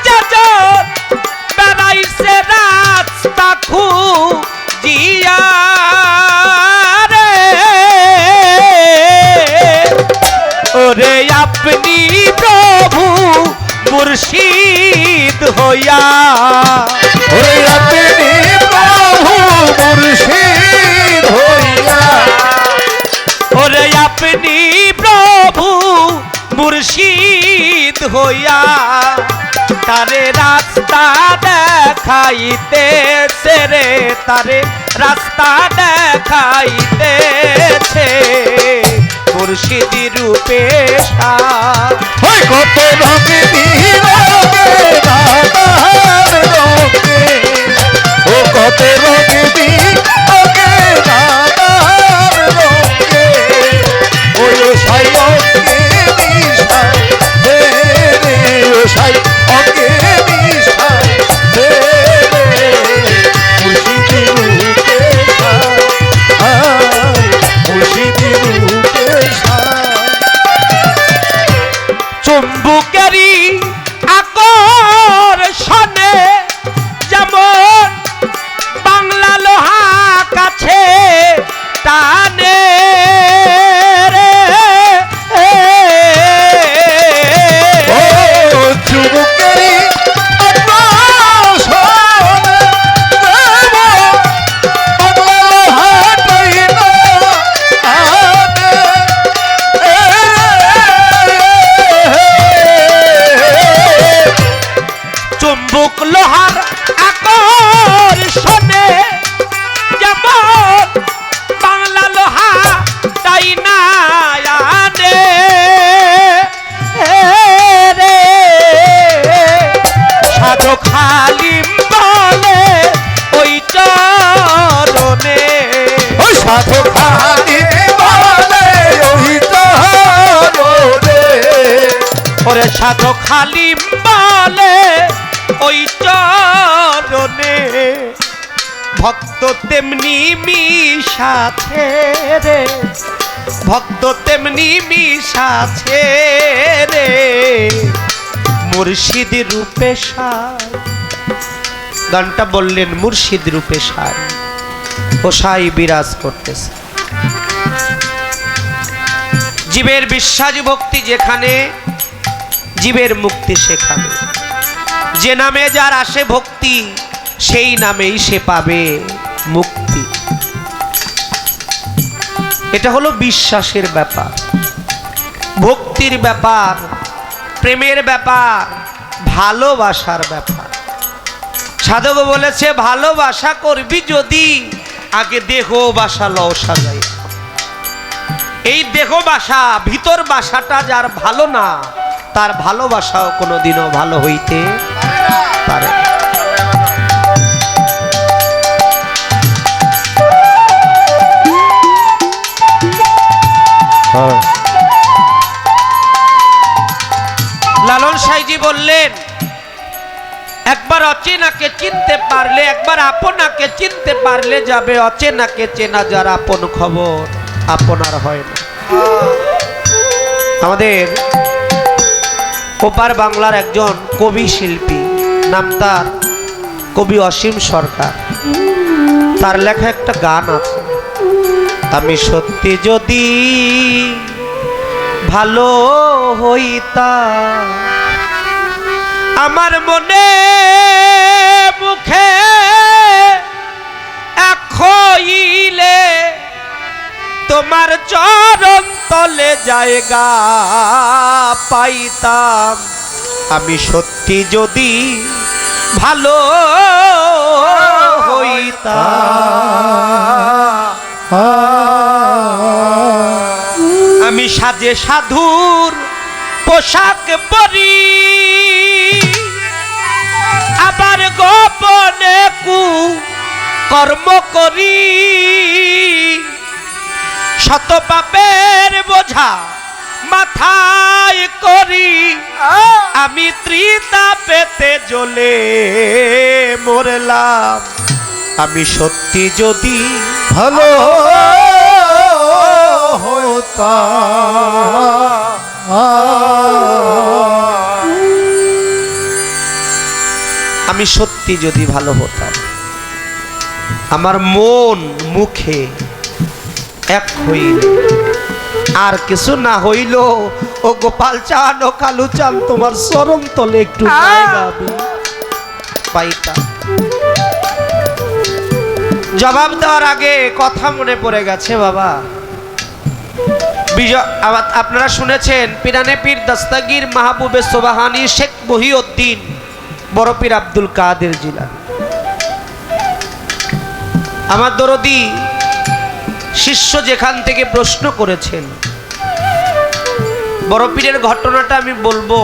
যাজর বেড়াইছে রাস্তা খুঁজিয়া রে ওরে আপনি প্রভু মুর্শিদ হইয়া ওরে আপনি প্রভু মুর্শিদ হইয়া ওরে আপনি প্রভু মুর্শিদ হইয়া তারে রাস্তা দেখাইতেছে রে তারে রাস্তা দেখাইতেছে মুর্শিদ রূপে ওই কত রঙে রঙে দাদার রঙে ও কত রঙে রঙে দাদার রঙে ওই সাই অঙ্গে নিশা রে ও সাই অঙ্গে নিশা রে মুর্শিদ রূপে মুর্শিদ রূপে চুম্বুকেরই আকর্ষণে যেমন বাংলা লোহা কাছে টানে রে ও চুমুকেরি আকর্ষণে বাংলা হাটই না আনে চুম্বুক লোহার আকর্ষণে যেমন বাংলা লোহা তাই না আনে রে সাধক হালিম বলে ওই চরণে ওই সাধু খালি বলে ওই চরণে ওরে সাধক হালিম বলে ওই চরণে ভক্ত তেমনি মিশাছে রে ভক্ত তেমনি মিশাছে রে মুর্শিদ রূপে সার গানটা বললেন মুর্শিদ রূপে সার ও সাই বিরাজ করতেছে জীবের বিশ্বাস ভক্তি যেখানে জীবের মুক্তি সেখানে যে নামে যার আসে ভক্তি সেই নামেই সে পাবে মুক্তি এটা হলো বিশ্বাসের ব্যাপার ভক্তির ব্যাপার প্রেমের ব্যাপার ভালোবাসার ব্যাপার সাধক বলেছে ভালোবাসা করবি যদি আগে দেহ বাসা লও সাজাই এই দেহ বাসা ভিতর বাসাটা যার ভালো না তার ভালোবাসাও কোনোদিনও ভালো হইতে পারে না। হ্যাঁ। লালন সাইজি বললেন, একবার অচেনাকে চিনতে পারলে, একবার আপনাকে চিনতে পারলে যাবে অচেনাকে চেনা, যার আপন খবর আপনার হয় না। আমাদের ওপার বাংলার একজন কবি শিল্পী, নাম তার কবি অসীম সরকার, তার লেখা একটা গান আছে, আমি সত্যি যদি ভালো হইতাম, আমার মনে মুখে এক হইলে তোমার চরণ তলে জায়গা পাইতাম, আমি সত্যি যদি ভালো হইতাম, আমি সাজে সাধুর পোশাক পরি, আবার গোপনে কর্ম করি, শত পাপের বোঝা মাথায় করি, আমি ত্রিতা পেতে জ্বলে মরলাম, আমি সত্যি যদি ভালো হতাম, আমি সত্যি যদি ভালো হতাম, আমার মন মুখে এক হইল, আর কিছু না হইল ও গোপাল চান ও কালু চান, তোমার চরণ তলে একটু জায়গা আমি পাইতাম। জবাব দেওয়ার আগে কথা মনে পড়ে গেছে বাবা। আপনারা শুনেছেন পিরানে পীর দস্তগীর মাহবুবে সোবাহানি শেখ মহিউদ্দিন বড় পীর আব্দুল কাদের জিলানী, আমার দরদি শিষ্য যেখান থেকে প্রশ্ন করেছেন, বড় পীরের ঘটনাটা আমি বলবো।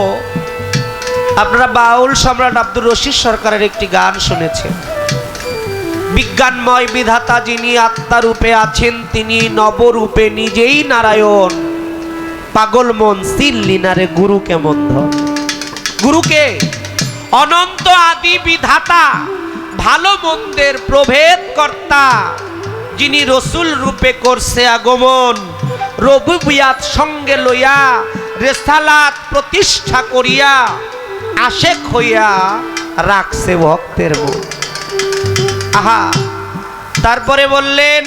আপনারা বাউল সম্রাট আব্দুর রশিদ সরকারের একটি গান শুনেছেন, বিজ্ঞানময় বিধাতা যিনি আত্মা রূপে আছেন, তিনি নবরূপে নিজেই নারায়ণ, পাগল মন সিল্লিনারে গুরু কেমন ধন। গুরুকে অনন্ত আদি বিধাতা, ভালো মন্দের প্রভেদ কর্তা, যিনি রসুল রূপে করছে আগমন, রবুবিয়াত সঙ্গে লইয়া রেসালাত প্রতিষ্ঠা করিয়া, আশেক হইয়া রাখছে ভক্তের মন। আহা, তারপরে বললেন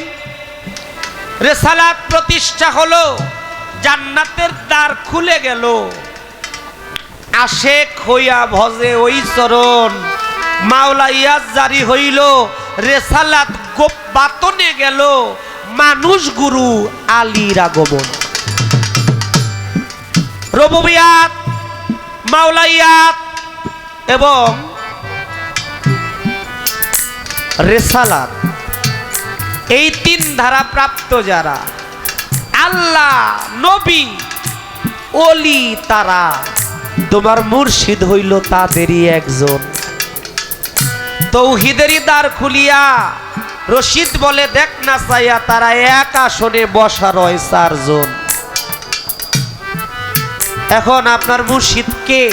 রেসালাত প্রতিষ্ঠা হলো, জান্নাতের দ্বার খুলে গেল, আশেক হইয়া ভজে ওই চরণ, মাওলা ইয়াজ জারি হইল, রেসালাত বাতনে গেল, মানুষ গুরু আলীর আগমন। রবুবিয়াত, মাওলাইয়াত এবং রেসালাত, এই তিন ধারা প্রাপ্ত যারা, আল্লাহ নবী ওলি, তারা তোমার মুর্শিদ হইল তাদেরই একজন। তৌহিদেরই দ্বার খুলিয়া রশিদ বলে দেখ না চাইয়া, তারা এক আসনে বসা রয় চারজন। এখন আপনার মুর্শিদ কে?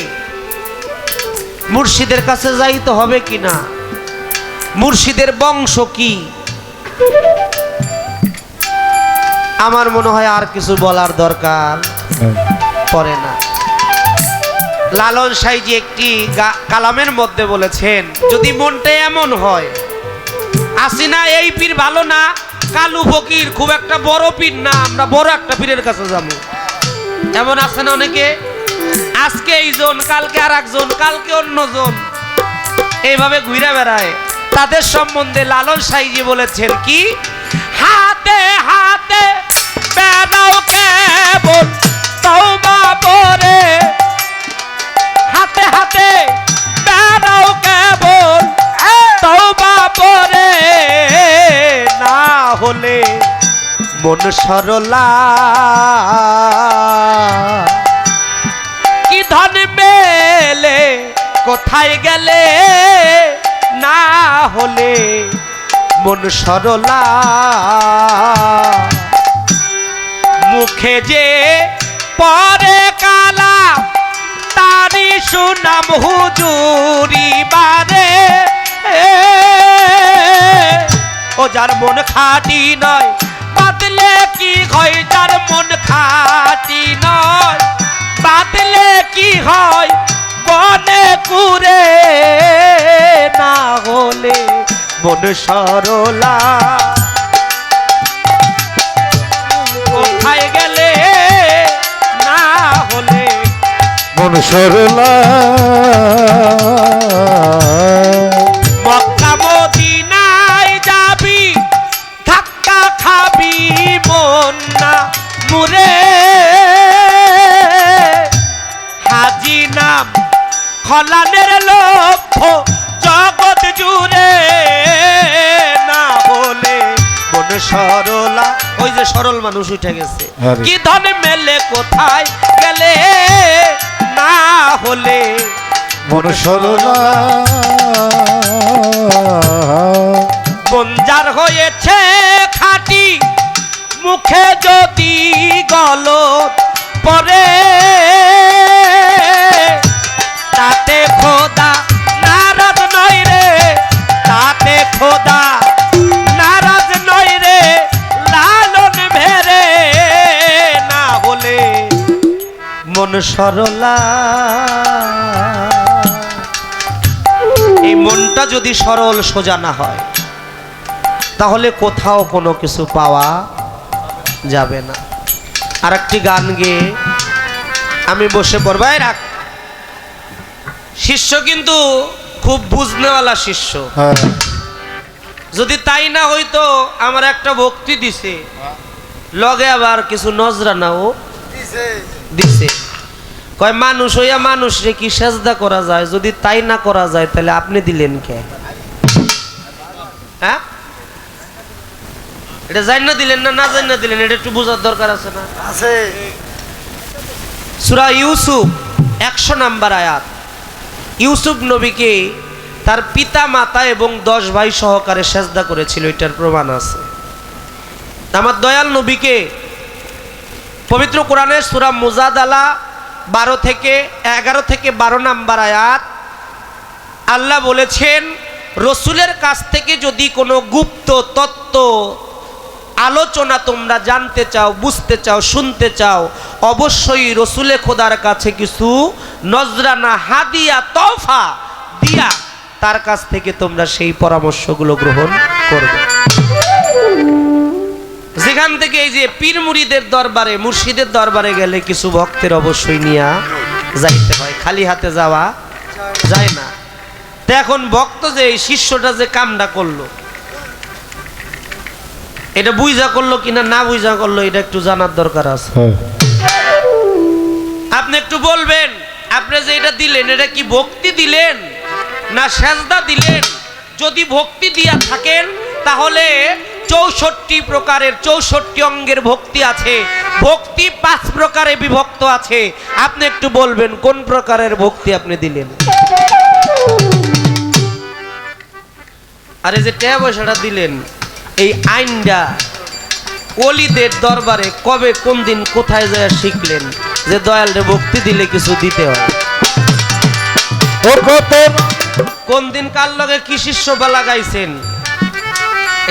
মুর্শিদের কাছে যাইতে হবে কিনা? মুর্শিদের বংশ কি? আমার মনে হয় আর কিছু বলার দরকার পড়ে না। লালন সাইজি একটি কালামের মধ্যে বলেছেন, যদি মনটা এমন হয়, আসি না এই পীর ভালো না, কালু ফকির খুব একটা বড় পীর না, আমরা বড় একটা পীরের কাছে যাবো, এমন আছে না অনেকে? আজকে এইজন, কালকে আর একজন, কালকে অন্যজন, এইভাবে ঘুরে বেড়ায়। তাদের সম্বন্ধে লালন সাইজি বলেছেন কি, হাতে হাতে বেড়াও কেবল তওবা পরে, হাতে হাতে বেড়াও কেবল তওবা পরে, না হলে মন সরলা কি ধন মেলে কোথায় গেলে, না হলে মন সরলা মুখে যে পরে কালা তারি সুনাম হুজুরি বারে ও যার মন খাঁটি নয় বাদলে কি হয়, যার মন খাঁটি নয় বাদলে কি হয়, বনে কুরে না হলে মন সরলা কোথায় গেলে না হলে মন সরলা মক্কা মদিনায় যাবি ধাক্কা খাবি মন না মুরে হাজি নাম খলানের লক্ষ্য জগৎ জুড়ে না হলে মন সরলা। ওই যে সরল মানুষ উঠে গেছে, আরে। কি ধন মেলে কোথায় গেলে না হলে মন সরলা বঞ্জার হয়েছে খাঁটি মুখে যদি গলত পরে তাতে খোদা নারাজ নয় রে, তাতে খোদা নারাজ নয় রে, লালন ভেরে না হলে মন সরলা। এই মনটা যদি সরল সোজা না হয় তাহলে কোথাও কোনো কিছু পাওয়া যাবে না। আর একটি গান গেয়ে আমি বসে পড়বাই রাখ। শিষ্য কিন্তু খুব বুঝনেওয়ালা শিষ্য, হ্যাঁ যদি তাই না হইতো আমার একটা ভক্তি দিছে লগে আবার কিছু নজরানাও দিছে। কয় মানুষ হইয়া মানুষ রে কি সেজদা করা যায়, যদি তাই না করা যায় তাহলে আপনি দিলেন কে? হ্যাঁ, এটা জান না দিলেন না, না জান না দিলেন, এটা একটু বোঝার দরকার আছে না? আছে। সূরা ইউসুফ 100 নম্বর আয়াত। ইউসুফ নবীকে তার পিতা মাতা এবং 10 ভাই সহকারে সেজদা করেছিল, এটার প্রমাণ আছে। আমার দয়াল নবীকে পবিত্র কোরআনের সূরা মুজাদালা 11 থেকে 12 নম্বর আয়াত আল্লাহ বলেছেন, রসুলের কাছ থেকে যদি কোনো গুপ্ত তত্ত্ব আলোচনা তোমরা জানতে চাও, বুঝতে চাও, শুনতে চাও, অবশ্যই রসুলে খোদার কাছে কিছু নজরানা হাদিয়া তোফা দিয়া তার কাছ থেকে তোমরা সেই পরামর্শগুলো গ্রহণ করবে। যেখান থেকে এই যে পীর মুরিদের দরবারে, মুর্শিদের দরবারে গেলে কিছু ভক্তের অবশ্যই নিয়া যাইতে হয়, খালি হাতে যাওয়া যায় না। তো এখন ভক্ত যে এই শিষ্যটা যে কামটা করলো, এটা বুঝা করলো কিনা না বুঝা করলো, এটা একটু জানার দরকার আছে। আপনি একটু বলবেন, আপনি যে এটা দিলেন এটা কি ভক্তি দিলেন না সেজদা দিলেন? যদি ভক্তি দিয়া থাকেন তাহলে 64 প্রকারের 64 অঙ্গের ভক্তি আছে, ভক্তি 5 প্রকারে বিভক্ত আছে। আপনি একটু বলবেন কোন প্রকারের ভক্তি আপনি দিলেন? আরে যে টাকা পয়সাটা দিলেন, এই আইনটা ওলিদের দরবারে কবে, কোন দিন, কোথায় যায় শিখলেন যে দয়ালরে ভক্তি দিলে কিছু দিতে হয়? কোন দিন কার লগে কি শিষ্যবা লাগাইছেন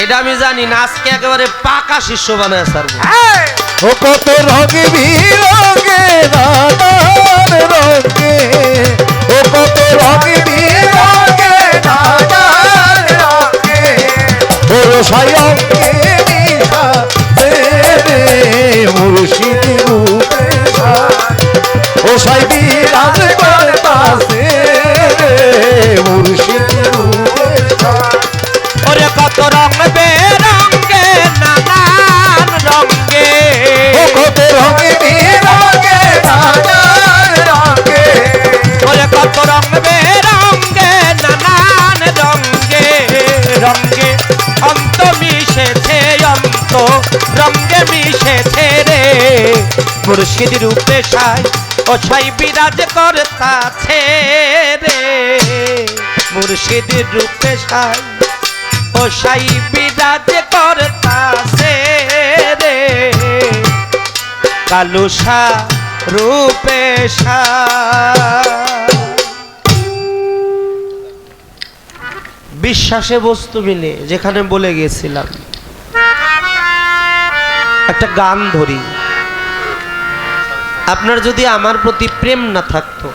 এটা আমি জানি না, আজকে একেবারে পাকা শিষ্য বানায় ছাড়বো। ও কত রঙে বিরঙে নানান রঙে, ও কত রঙে বিরঙে নানান রঙে, ও সায়কে নিশা রে মুর্শিদ রূপে ও সাই বিরাজ করতাছে রে মুর্শিদ রূপে। ওরে কত রং বেরঙে নানান রঙে, ও কত রঙে বিরঙে নানান রঙে, ওরে কত রং বেরঙে নানান রঙে, রঙে অন্ত মিশেছে, অন্ত রঙে মিশেছে রে মুর্শিদ রূপে সাই ও সাই বিরাজ করতাছে রে মুর্শিদ রূপে সাই ও সাই বিরাজ করতাছে রে। কালুষা রূপেশা। বিশ্বাসে বস্তু মিলে, যেখানে বলে গেছিলাম একটা গান ধরি, আপনার যদি আমার প্রতি প্রেম না থাকতো,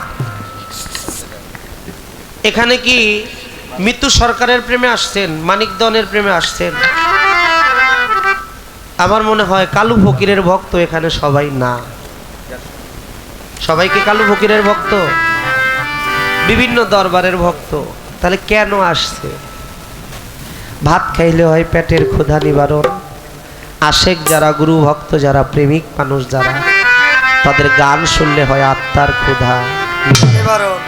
এখানে কি মৃত্যু সরকারের প্রেমে আসছেন, মানিকদনের প্রেমে আসছেন? আমার মনে হয় কালু ফকিরের ভক্ত এখানে সবাই না। সবাইকে কালু ফকিরের ভক্ত, বিভিন্ন দরবারের ভক্ত। তাহলে কেন আসছে? ভাত খাইলে হয় পেটের ক্ষুধা নিবারণ। আশেক যারা, গুরু ভক্ত যারা, প্রেমিক মানুষ যারা, তাদের গান শুনলে হয় আত্মার ক্ষুধা নিবারণ।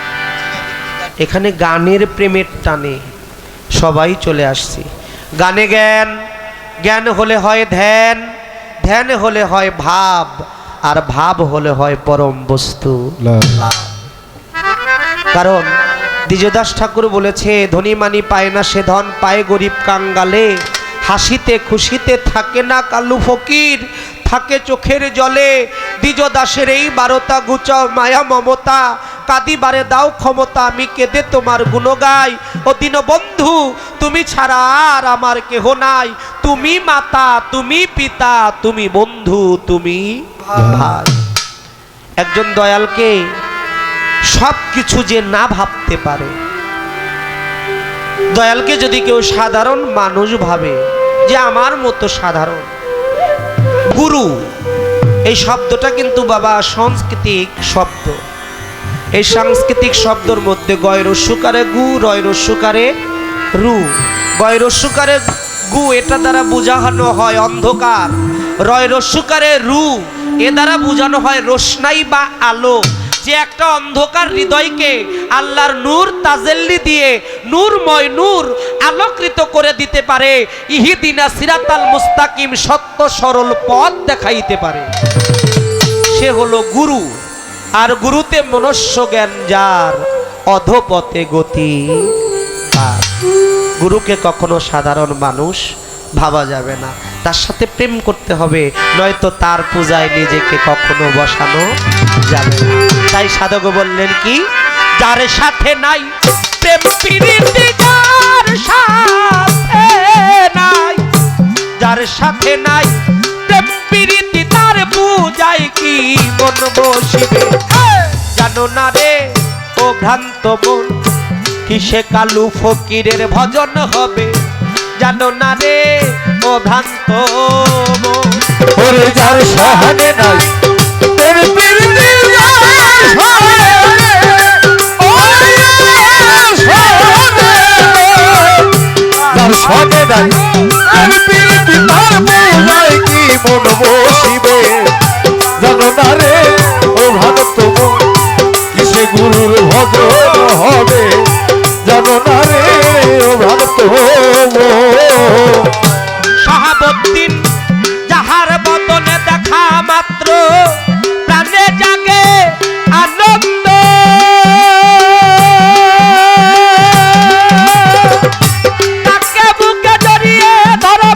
এখানে গানের প্রেমের টানে সবাই চলে আসছি। গানে জ্ঞান, জ্ঞান হলে হয় ধ্যান, ধ্যান হলে হয় ভাব, আর ভাব হলে হয় পরম বস্তু। কারণ দ্বিজদাস ঠাকুর বলেছে, ধনী মানি পায় না সে ধন, পায় গরিব কাঙ্গালে। হাসিতে খুশিতে থাকে না কালু ফকির, থাকে চোখের জলে। দ্বিজদাসের এই 12টা গুচাও মায়া মমতা, কাঁদিবারে দাও ক্ষমতা, আমি কেঁদে তোমার গুণ গাই। ও দীনবন্ধু তুমি ছাড়া আর আমার কেহ নাই, তুমি মাতা, তুমি পিতা, তুমি বন্ধু, তুমি ভাই। একজন দয়ালকে সব কিছু যে না ভাবতে পারে, দয়ালকে যদি কেউ সাধারণ মানুষ ভাবে, যে আমার মতো সাধারণ, গুরু এই শব্দটা কিন্তু বাবা সাংস্কৃতিক শব্দ। এই সাংস্কৃতিক শব্দের মধ্যে গয় রস্যকারে গু, রয় রস্যকারে রু। গয় রস্যকারে গু, এটা দ্বারা বোঝানো হয় অন্ধকার। রয় রস্যকারে রু, এ দ্বারা বোঝানো হয় রোশনাই বা আলো। যে একটা অন্ধকার হৃদয়কে আল্লাহর নূর তাজেল্লি দিয়ে নূরময় নূর আলোকৃত করে দিতে পারে, ইহিদিনা সিরাতাল মুস্তাকিম, সত্য সরল পথ দেখাইতে পারে, সে হলো গুরু। আর গুরুতে মনুষ্য জ্ঞান যার, অধপথে গতি তার। গুরুকে কখনো সাধারণ মানুষ ভাবা যাবে না, তার সাথে প্রেম করতে হবে, নয়তো তার পূজায় নিজেকে কখনো বসানো যাবে না। তাই সাধক বললেন কি, যার সাথে নাই প্রেম প্রীতি, যার সাথে নাই, যার সাথে নাই প্রেম প্রীতি, তার পূজায় কি মন বসিবে। জানো না রে ও ভ্রান্ত মন, কিসে কালু ফকিরের ভজন হবে। জানো না রে ও ভ্রান্ত মন, ওরে যার সহনে নাই প্রেম প্রীতি, যার সহনে নাই প্রেম প্রীতি, তার পূজায় কি মন বসিবে। জানো না রে ও ভ্রান্ত মন, কিসে গুরুর ভজন হবে। জানো না রে ও ভ্রান্ত মন। শাহাবুদ্দিন যাহার বদনে দেখা মাত্র প্রাণে জাগে আনন্দ, তাকে বুকে জড়িয়ে ধরো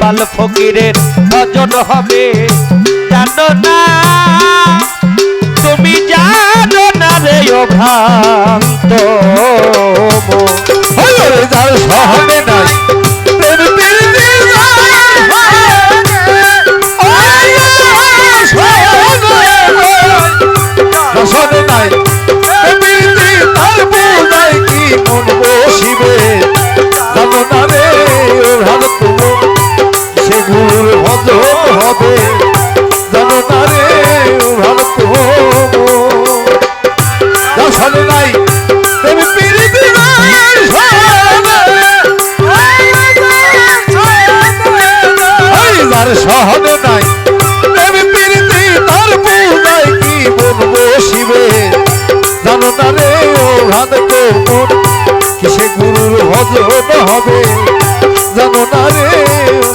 গোপাল ফকিরের ভজন হবে জানো না, তুমি জানো না রে ও ভ্রান্ত মন। যার সহনে নাই প্রেম প্রীতি রসনে নাই প্রীতি তার পূজায় কি মন বসিবে জানো না রে ভালো তোমার সে গুরুর ভজন হবে জানো না রে ভালো তোমার রসনে নাই প্রেম প্রীতি যার সহনে নাই প্রেম প্রীতি তার পূজায় কি মন বসিবে জানো না রে ও ভালো মন কিসে গুরুর ভজন হবে জানো না রে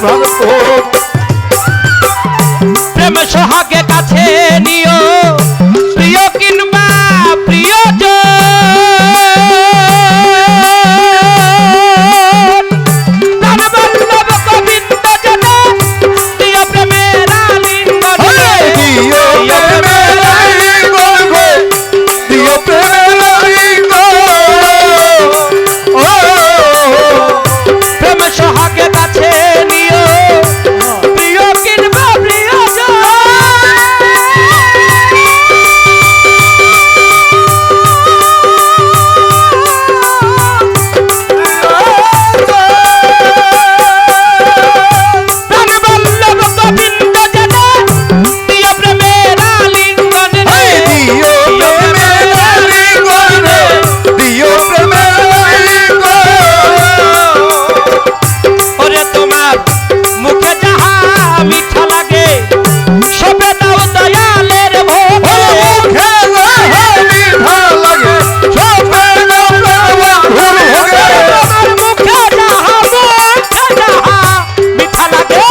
ভালো প্রেম সোহাগে কাছে নিও প্রিয় কিংবা প্রিয়জন, প্রাণবল্লভ গোবিন্দ জন প্রিয় প্রেমের আলিঙ্গন, দিও প্রেমের আলিঙ্গন গো, দিও প্রেমের আলিঙ্গন। প্রেম সোহাগে কাছে নিও প্রিয় কিংবা প্রিয়জন। প্রাণবল্লভ গোবিন্দ জন প্রিয় প্রেমের আলিঙ্গন রে, দিও প্রেমের আলিঙ্গন রে, দিও প্রেমের আলিঙ্গন। ওরে তোমার মুখে যাহা মিঠা লাগে সবে দাও দয়ালের ভোগে, মুখে যাহা মিঠা লাগে সবে দাও বন্ধুর ভোগে। তোমার মুখে যাহা মিঠা লাগে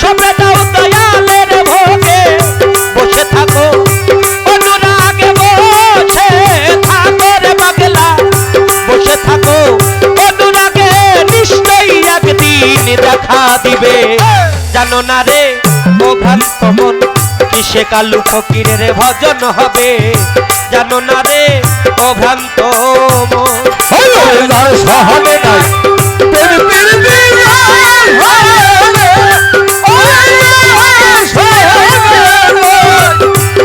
সবে দাও দয়ালের ভোগে। বসে থাকো অনুরাগে বসে থাকো রে পাগলা, বসে থাকো অনুরাগে নিশ্চয়ই একদিন দেখা দিবে জানো না রে ও ভ্রান্ত মন কিসে কালু ফকিরের ভজন হবে জানো না রে ও ভ্রান্ত মন। যার সহনে নাই প্রেম প্রীতি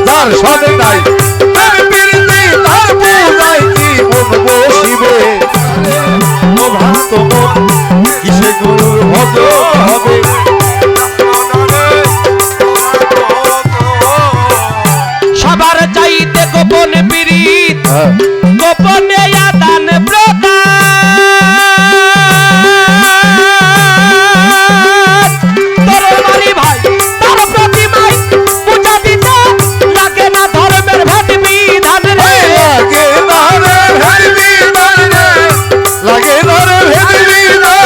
যার সহনে নাই প্রেম প্রীতি তার পূজায় কি মন বসিবে ও ভ্রান্ত মন কিসে গুরুর ভজন হবে সবার চাইতে গোপন পীড়িত গোপনে আদান প্রদান, তোর বাড়ি ভাই তার প্রতিমায় পূজা দিতে লাগে না ধর্মের ভেদ বিধান রে, লাগে না রে ভেদ বিধান রে, লাগে না রে ভেদ বিধান।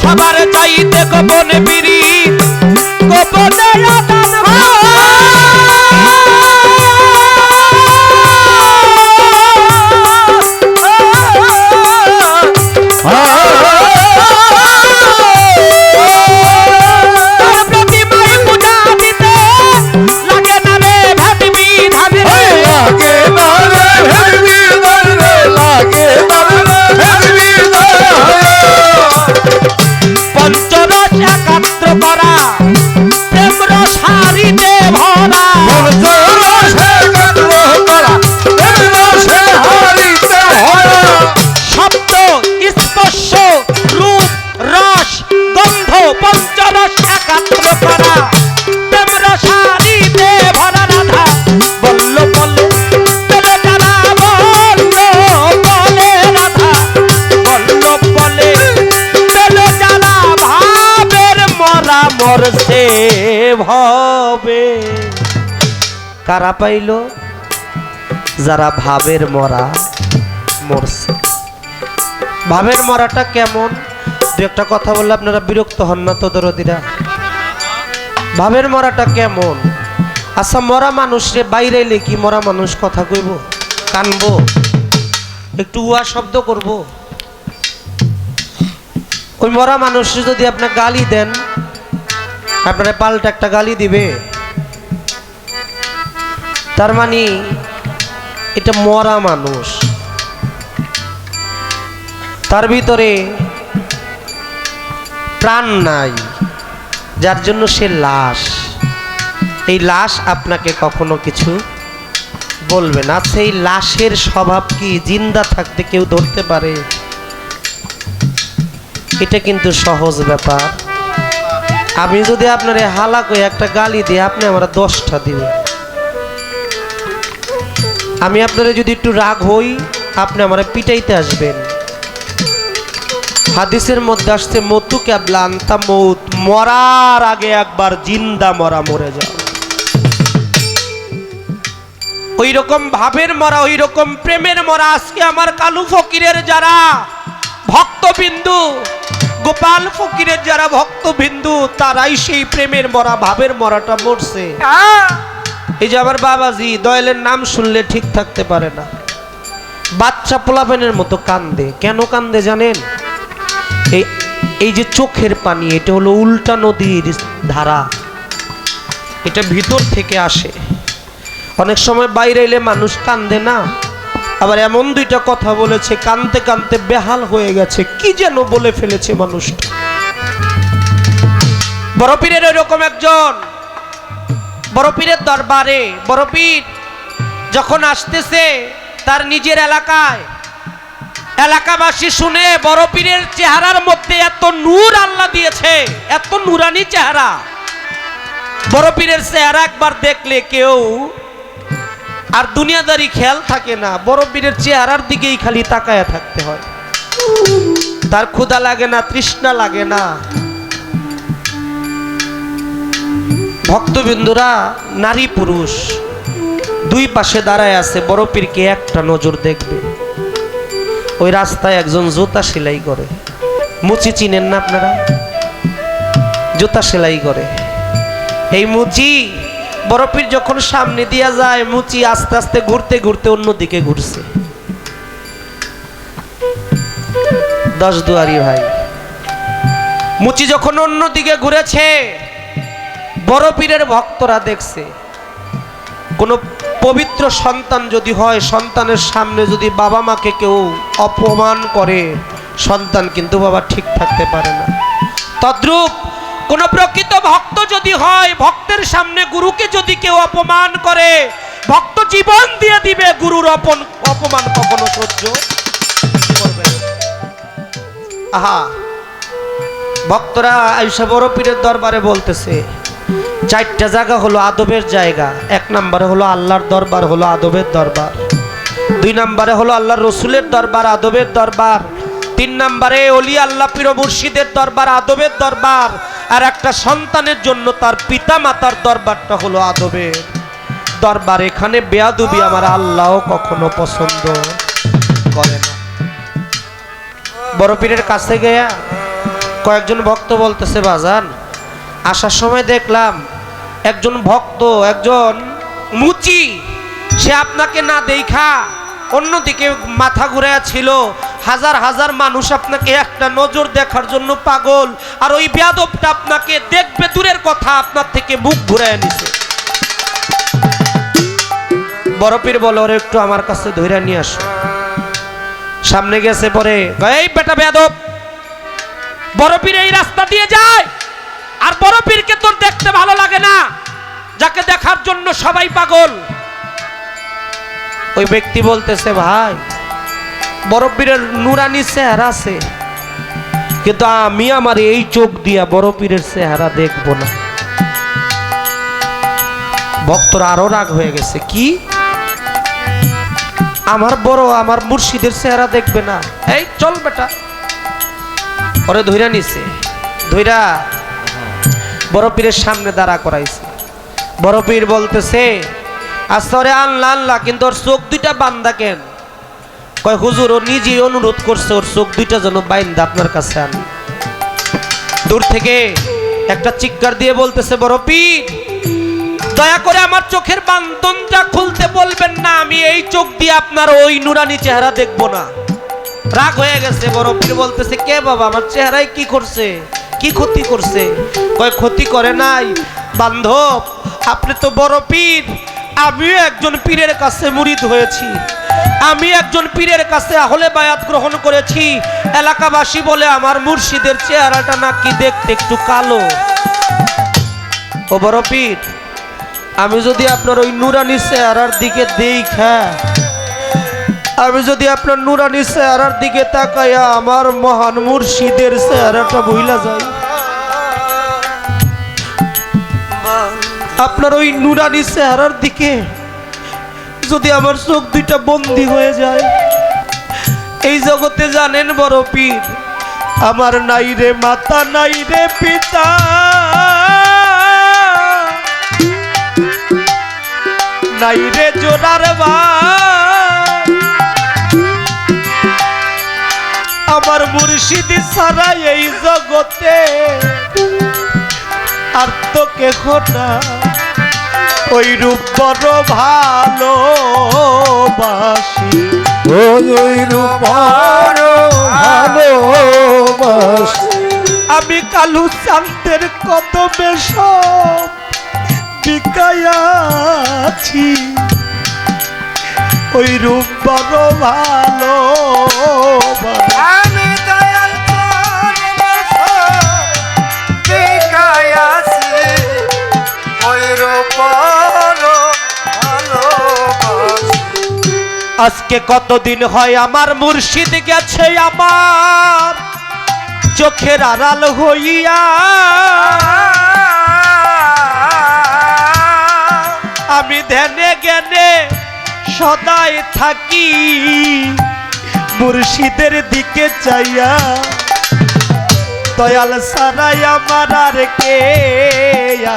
সবার চাইতে গোপন পীড়িত গোপনে আদান তার প্রতিমায় পূজা দিতে লাগে না রে ভেদ বিধান রে, লাগে না রে ভেদ বিধান রে, লাগে না রে ভেদ বিধান। পঞ্চরস একাত্র করা প্রেম রসারিতে ভরা, পঞ্চরসে কাতর করা, প্রেম রসে হারিতে ভরা। শব্দ স্পর্শ রূপ রস গন্ধ পঞ্চরস একাত্র করা প্রেম রসারিতে ভরা রাধা বল্ল বলে পেলে যারা বল্ল বলে রাধা বল্ল বলে পেলে যারা ভাবের মরা মরছে ভবে। কারা পাইল যারা ভাবের মরা মরছে। ভাবের মরাটা কেমন দু একটা কথা বললে আপনারা বিরক্ত হন না তো দরদিরা? ভাবের মরাটা কেমন? আচ্ছা মরা মানুষরে বাইরে এলে কি মরা মানুষ কথা কইব, কানবো, একটু উয়া শব্দ করব? ওই মরা মানুষ যদি আপনার গালি দেন, আপনারা পাল্টা একটা গালি দিবে, তার মানে এটা মরা মানুষ, তার ভিতরে প্রাণ নাই, যার জন্য সে লাশ। এই লাশ আপনাকে কখনো কিছু বলবে না। সেই লাশের স্বভাব কি জিন্দা থাকতে কেউ ধরতে পারে? এটা কিন্তু সহজ ব্যাপার। আমি যদি আপনার হালাক হয়ে একটা গালি দিই, আপনি আমার 10টা দিবেন। আমি আপনারা যদি একটু রাগ হই, আপনি আমার পিটাইতে আসবেন। হাদিসের মধ্যে আসছে মতু ক্যাবলা আন্তা মৌত, মরার আগে একবার জিন্দা মরা মরে যাও। ওই রকম ভাবের মরা, ওই রকম প্রেমের মরা। আজকে আমার কালু ফকিরের যারা ভক্তবিন্দু, গোপাল ফকিরের যারা ভক্তবিন্দু, তারাই সেই প্রেমের মরা, ভাবের মরাটা মরছে। এই যে আমার বাবাজি দয়ালের নাম শুনলে ঠিক থাকতে পারে না, বাচ্চা পোলাপেনের মতো কান্দে। কেন কান্দে জানেন? এই যে চোখের পানি, এটা হলো উল্টা নদীর ধারা, এটা ভিতর থেকে আসে। অনেক সময় বাইরে এলে মানুষ কান্দে না, আবার এমন দুইটা কথা বলেছে, কানতে কানতে বেহাল হয়ে গেছে, কি যেন বলে ফেলেছে মানুষটা। বড় পীরের এরকম একজন, বড় পীরের দরবারে বড় পীর যখন আসতেছে তার নিজের এলাকায়, এলাকাবাসী শুনে বড় পীরের চেহারার মধ্যে এত নূর আল্লাহ দিয়েছে, এত নূরানি চেহারা। বড় পীরের চেহারা একবার দেখলে কেউ আর দুনিয়াদারি খেয়াল থাকে না, বড় পীরের চেহারার দিকেই খালি তাকায়া থাকতে হয়। তার ক্ষুধা লাগে না, তৃষ্ণা লাগে না। ভক্তবিন্দুরা, নারী পুরুষ দুই পাশে দাঁড়ায় আছে, বড় পীরকে একটা নজর দেখবে। ওই রাস্তায় একজন জুতা সেলাই করে, মুচি চিনেন না আপনারা? জুতা সেলাই করে। এই মুচি বড় পীর যখন সামনে দিয়া যায়, মুচি আস্তে আস্তে ঘুরতে ঘুরতে অন্যদিকে ঘুরছে। 10 দুয়ারি ভাই, মুচি যখন অন্যদিকে ঘুরেছে, বড় পীরের ভক্তরা দেখছে। কোন পবিত্র সন্তান যদি হয়, সন্তানের সামনে যদি বাবা মাকে কেউ অপমান করে, সন্তান কিন্তু বাবা ঠিক থাকতে পারে না। তদ্রূপ কোন প্রকৃত ভক্ত যদি হয়, ভক্তের সামনে গুরুকে যদি কেউ অপমান করে, ভক্ত জীবন দিয়ে দিবে, গুরুর অপমান কখনো সহ্য করবে না। আহা, ভক্তরা আইসা বড় পীরের দরবারে বলতেছে, 4টা জায়গা হলো আদবের জায়গা। 1 নম্বরে হলো আল্লাহর দরবার, হলো আদবের দরবার। 2 নম্বরে হলো আল্লাহর রসুলের দরবার, আদবের দরবার। 3 নম্বরে অলি আল্লাহ পীর মুর্শিদের দরবার, আদবের দরবার। আর একটা সন্তানের জন্য তার পিতা মাতার দরবারটা হলো আদবের দরবার। এখানে বেয়াদবি আমার আল্লাহ কখনো পছন্দ করে না। বড় পীরের কাছে গিয়া কয়েকজন ভক্ত বলতেছে, বাজান আসার সময় দেখলাম একজন ভক্ত, একজন মুচি, সে আপনাকে না দেখা অন্যদিকে মাথা ঘুরাইয়া ছিল। হাজার হাজার মানুষ আপনাকে একটা নজর দেখার জন্য পাগল, আর ওই বেয়াদবটা আপনাকে দেখবে দূরের কথা, আপনার থেকে মুখ ঘুরাইয়া নিছে। বড় পীর বলে, ওরে একটু আমার কাছে ধইরা নিয়ে আসো। সামনে গেছে, পরে এই বেটা বেয়াদব, বড় পীর এই রাস্তা দিয়ে যায়, আর বড় পীরকে তোর দেখতে ভালো লাগে না, যাকে দেখার জন্য সবাই পাগল। ওই ব্যক্তি বলতেছে, ভাই বড় পীরের নুরানি চেহারা আছে, কিন্তু আমি আমার এই চোখ দিয়া বড় পীরের চেহারা দেখবো না। ভক্তরা আরো রাগ হয়ে গেছে, কি আমার মুর্শিদের চেহারা দেখবে না? এই চল বেটা। ওরে ধইরা নিছে, ধইরা বড় পীরের সামনে দাঁড়া করাইছে। বড় পীর বলতেছে, আসরে আল্লাহ আল্লাহ, কিন্তু ওর চোখ দুইটা বান্দা কেন? কয় হুজুর, ও নিজেই অনুরোধ করছে ওর চোখ দুইটা যেন বাইন্দা আপনার কাছে আনি। দূর থেকে একটা চিৎকার দিয়ে বলতেছে, বড় পীর দয়া করে আমার চোখের বান্ধনটা খুলতে বলবেন না, আমি এই চোখ দিয়ে আপনার ওই নুরানি চেহারা দেখব না। রাগ হয়ে গেছে। বড় পীর বলতেছে, কে বাবা, আমার চেহারায় কি করছে, কি ক্ষতি করছে? কয় ক্ষতি করে নাই বান্ধব, আপনি তো বড় পীর, আমিও একজন পীরের কাছে মুরিদ হয়েছি, আমি একজন পীরের কাছে আহলে বায়াত গ্রহণ করেছি। এলাকাবাসী বলে আমার মুর্শিদের চেহারাটা নাকি দেখতে একটু কালো। ও বড় পীর, আমি যদি আপনার ওই নুরানি চেহারার দিকে দেখা, আমি যদি আপনার নুরানি চেহারার দিকে তাকাইয়া আমার মহান মুর্শিদের চেহারাটা ভুইলা যাই, আপনার ওই নুরানি চেহারার দিকে যদি আমার চোখ দুইটা বন্দী হয়ে যায়, এই জগতে জানেন বড় পীর, আমার নাই রে মাতা, নাই রে পিতা, নাই রে জোড়ার ভাই, আমার মুর্শিদ ছাড়া এই জগতে আর তো কেহ না। ওই রূপ বড় ভালোবাসি, ওই রূপ ভালোবাসি, আমি কালু চাঁদের কদমে সব বিকায়াছি। ওই রূপ বড় ভালোবাসি, আমি দয়াল বিকায়াছি, ওই রূপ ভালোবাসি। আজকে কতদিন হয় আমার মুর্শিদ গেছে আমার চোখের আড়াল হইয়া, আমি ধ্যানে জ্ঞানে সদাই থাকি মুর্শিদের দিকে চাইয়া। দয়াল সারাই আমার আর কে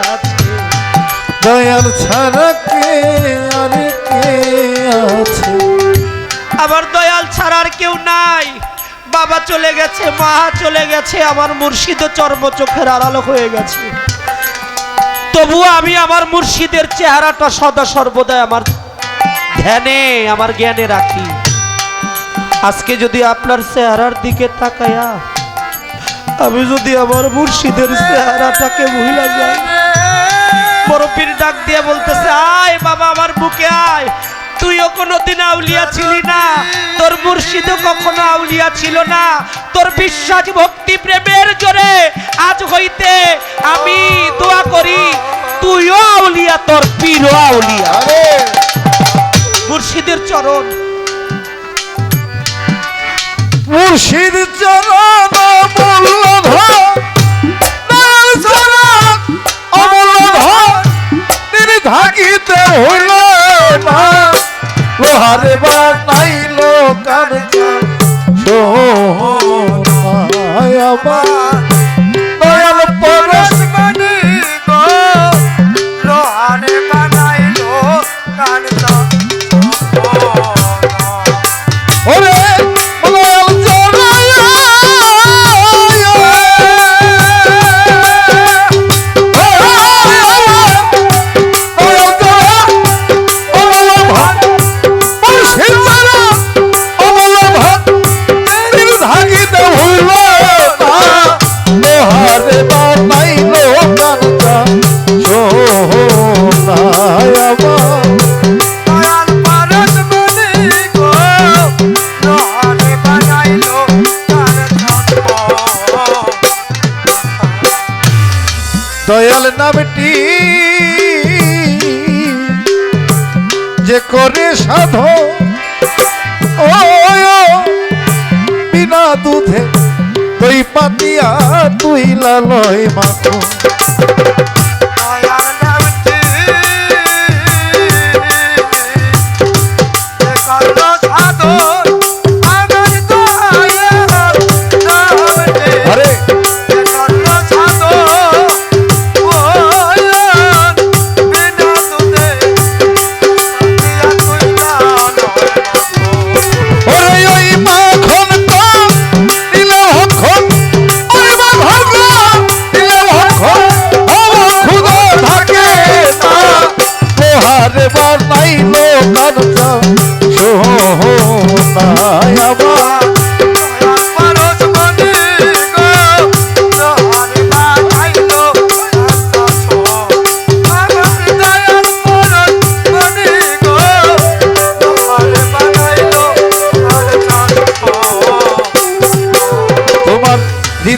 আছে, দয়াল ছাড়া কে আর কে আছে? আমার দয়াল ছাড়ার কেউ নাই। বাবা চলে গেছে, মা চলে গেছে, আমার মুর্শিদ চর্ম চোখের আড়াল হয়ে গেছে। তবুও আমি আমার মুর্শিদের চেহারাটা সদা সর্বদা আমার ধ্যানে, আমার জ্ঞানে রাখি। আজকে যদি আপনার চেহারার দিকে তাকায়া আমি যদি আমার মুর্শিদের চেহারাটাকে ভুলে যাই, বড় পীর ডাক দিয়ে বলতেছে, আয় বাবা আমার বুকে আয়, তুইও কোনোদিন আউলিয়া ছিলি না, তোর মুর্শিদও কখনো আউলিয়া ছিল না, তোর বিশ্বাস ভক্তি প্রেমের জোরে আজ হইতে আমি দোয়া করি তুইও আউলিয়া, তোর পীরও আউলিয়া। মুর্শিদের চরণ, মুর্শিদ চরণ অমূল্যধন, দয়াল চরণ অমূল্যধন, তিনি থাকিতে হইল না, লোহারে বানাইল কারজা সোনায় আমার। দয়াল পরশমণি গো, লোহারে বানাইল কারজা ওরে দয়াল চরণ, দয়াল নামটি যে করে সাধো, ও বিনা দুধে দই পাতিয়া তুই লালয় মাখো। দয়াল নামটি যে করলো সাধো, আমার দয়াল নামটি যে করলো সাধো,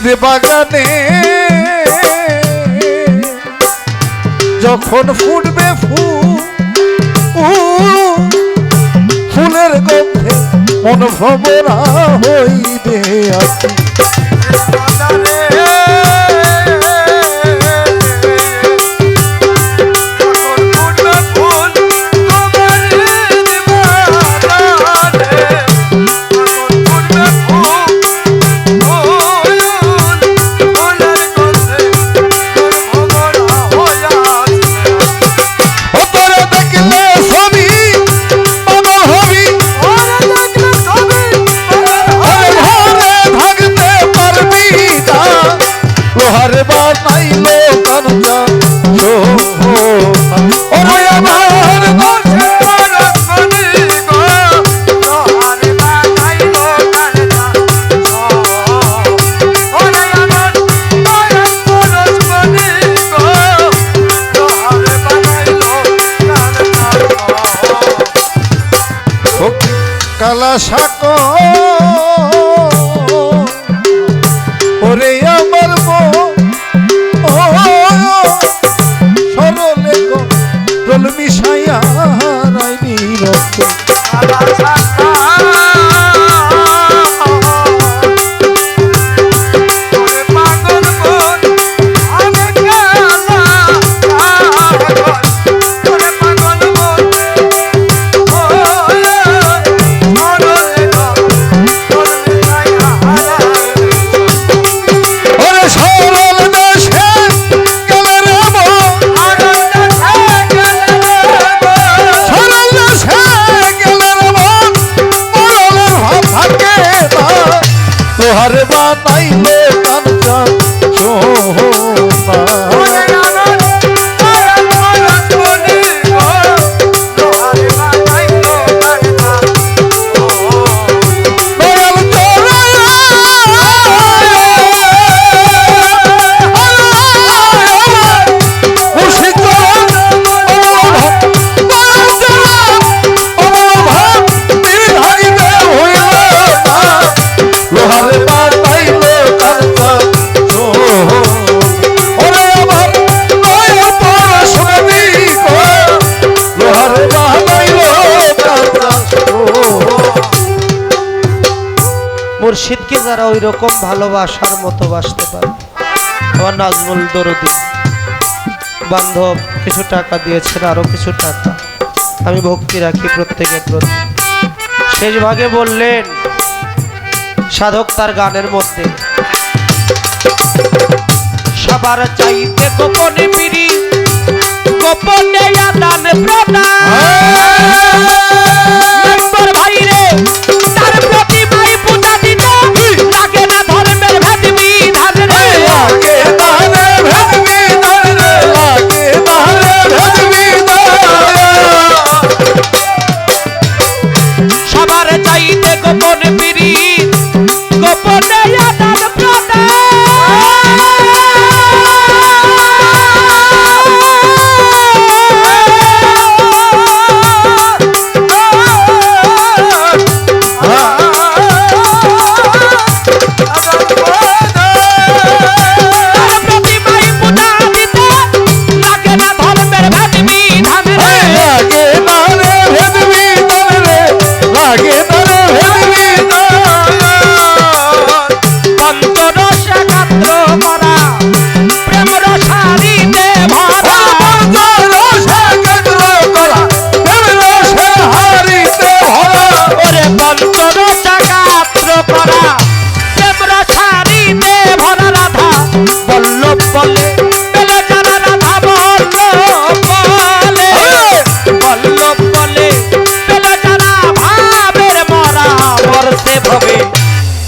ঈদ বাগানে যখন ফুটবে ফুলের গন্ধে মন ভ্রমরা হইবে আছি কালা শাক ওরে আমার সরলে রল মিশাইয়া রাইনি রক্ত কালা শাক তোহার বানাইলে কাঞ্চা মুর্শিদকে যারা ওই রকম ভালোবাসার মতো বাসতে পারে। আমার নাজমুল দরদি বান্ধব কিছু টাকা দিয়েছেন, আরো কিছু টাকা আমি ভক্তি রাখি প্রত্যেকের প্রতি। শেষ ভাগে বললেন সাধক তার গানের মধ্যে সবার চাইতে গোপনে পিরি গোপনে আদান প্রদান ভাই রে তার প্রতি ভাই পূজা দিতে লাগে না ধর্মের ভেদ বিধান রে লাগে ধর্মের ভেদ বিধান রে লাগে ধর্মের ভেদ বিধান সবার চাইতে গোপনে পিরি গোপনে আদান প্রদান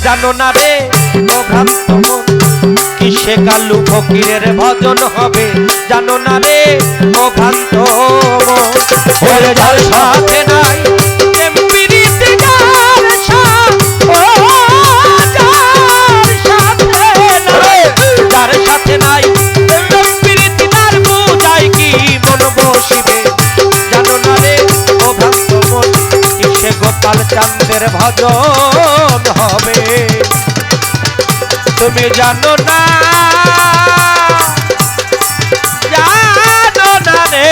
জানো না রে ও ভ্রান্ত মন কিসে কালু ফকিরের ভজন হবে জানো না রে ও ভ্রান্ত মন ওরে যার সাথে নাই প্রেম প্রীতি যার সাথে নাই প্রেম প্রীতি তার বুঝাই কি মন বসিবে জানো না রে ও ভ্রান্ত মন কিসে গোপাল চাঁদের ভজন হবে। তো তুমি জানো না রে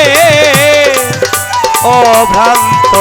ও ভ্রান্ত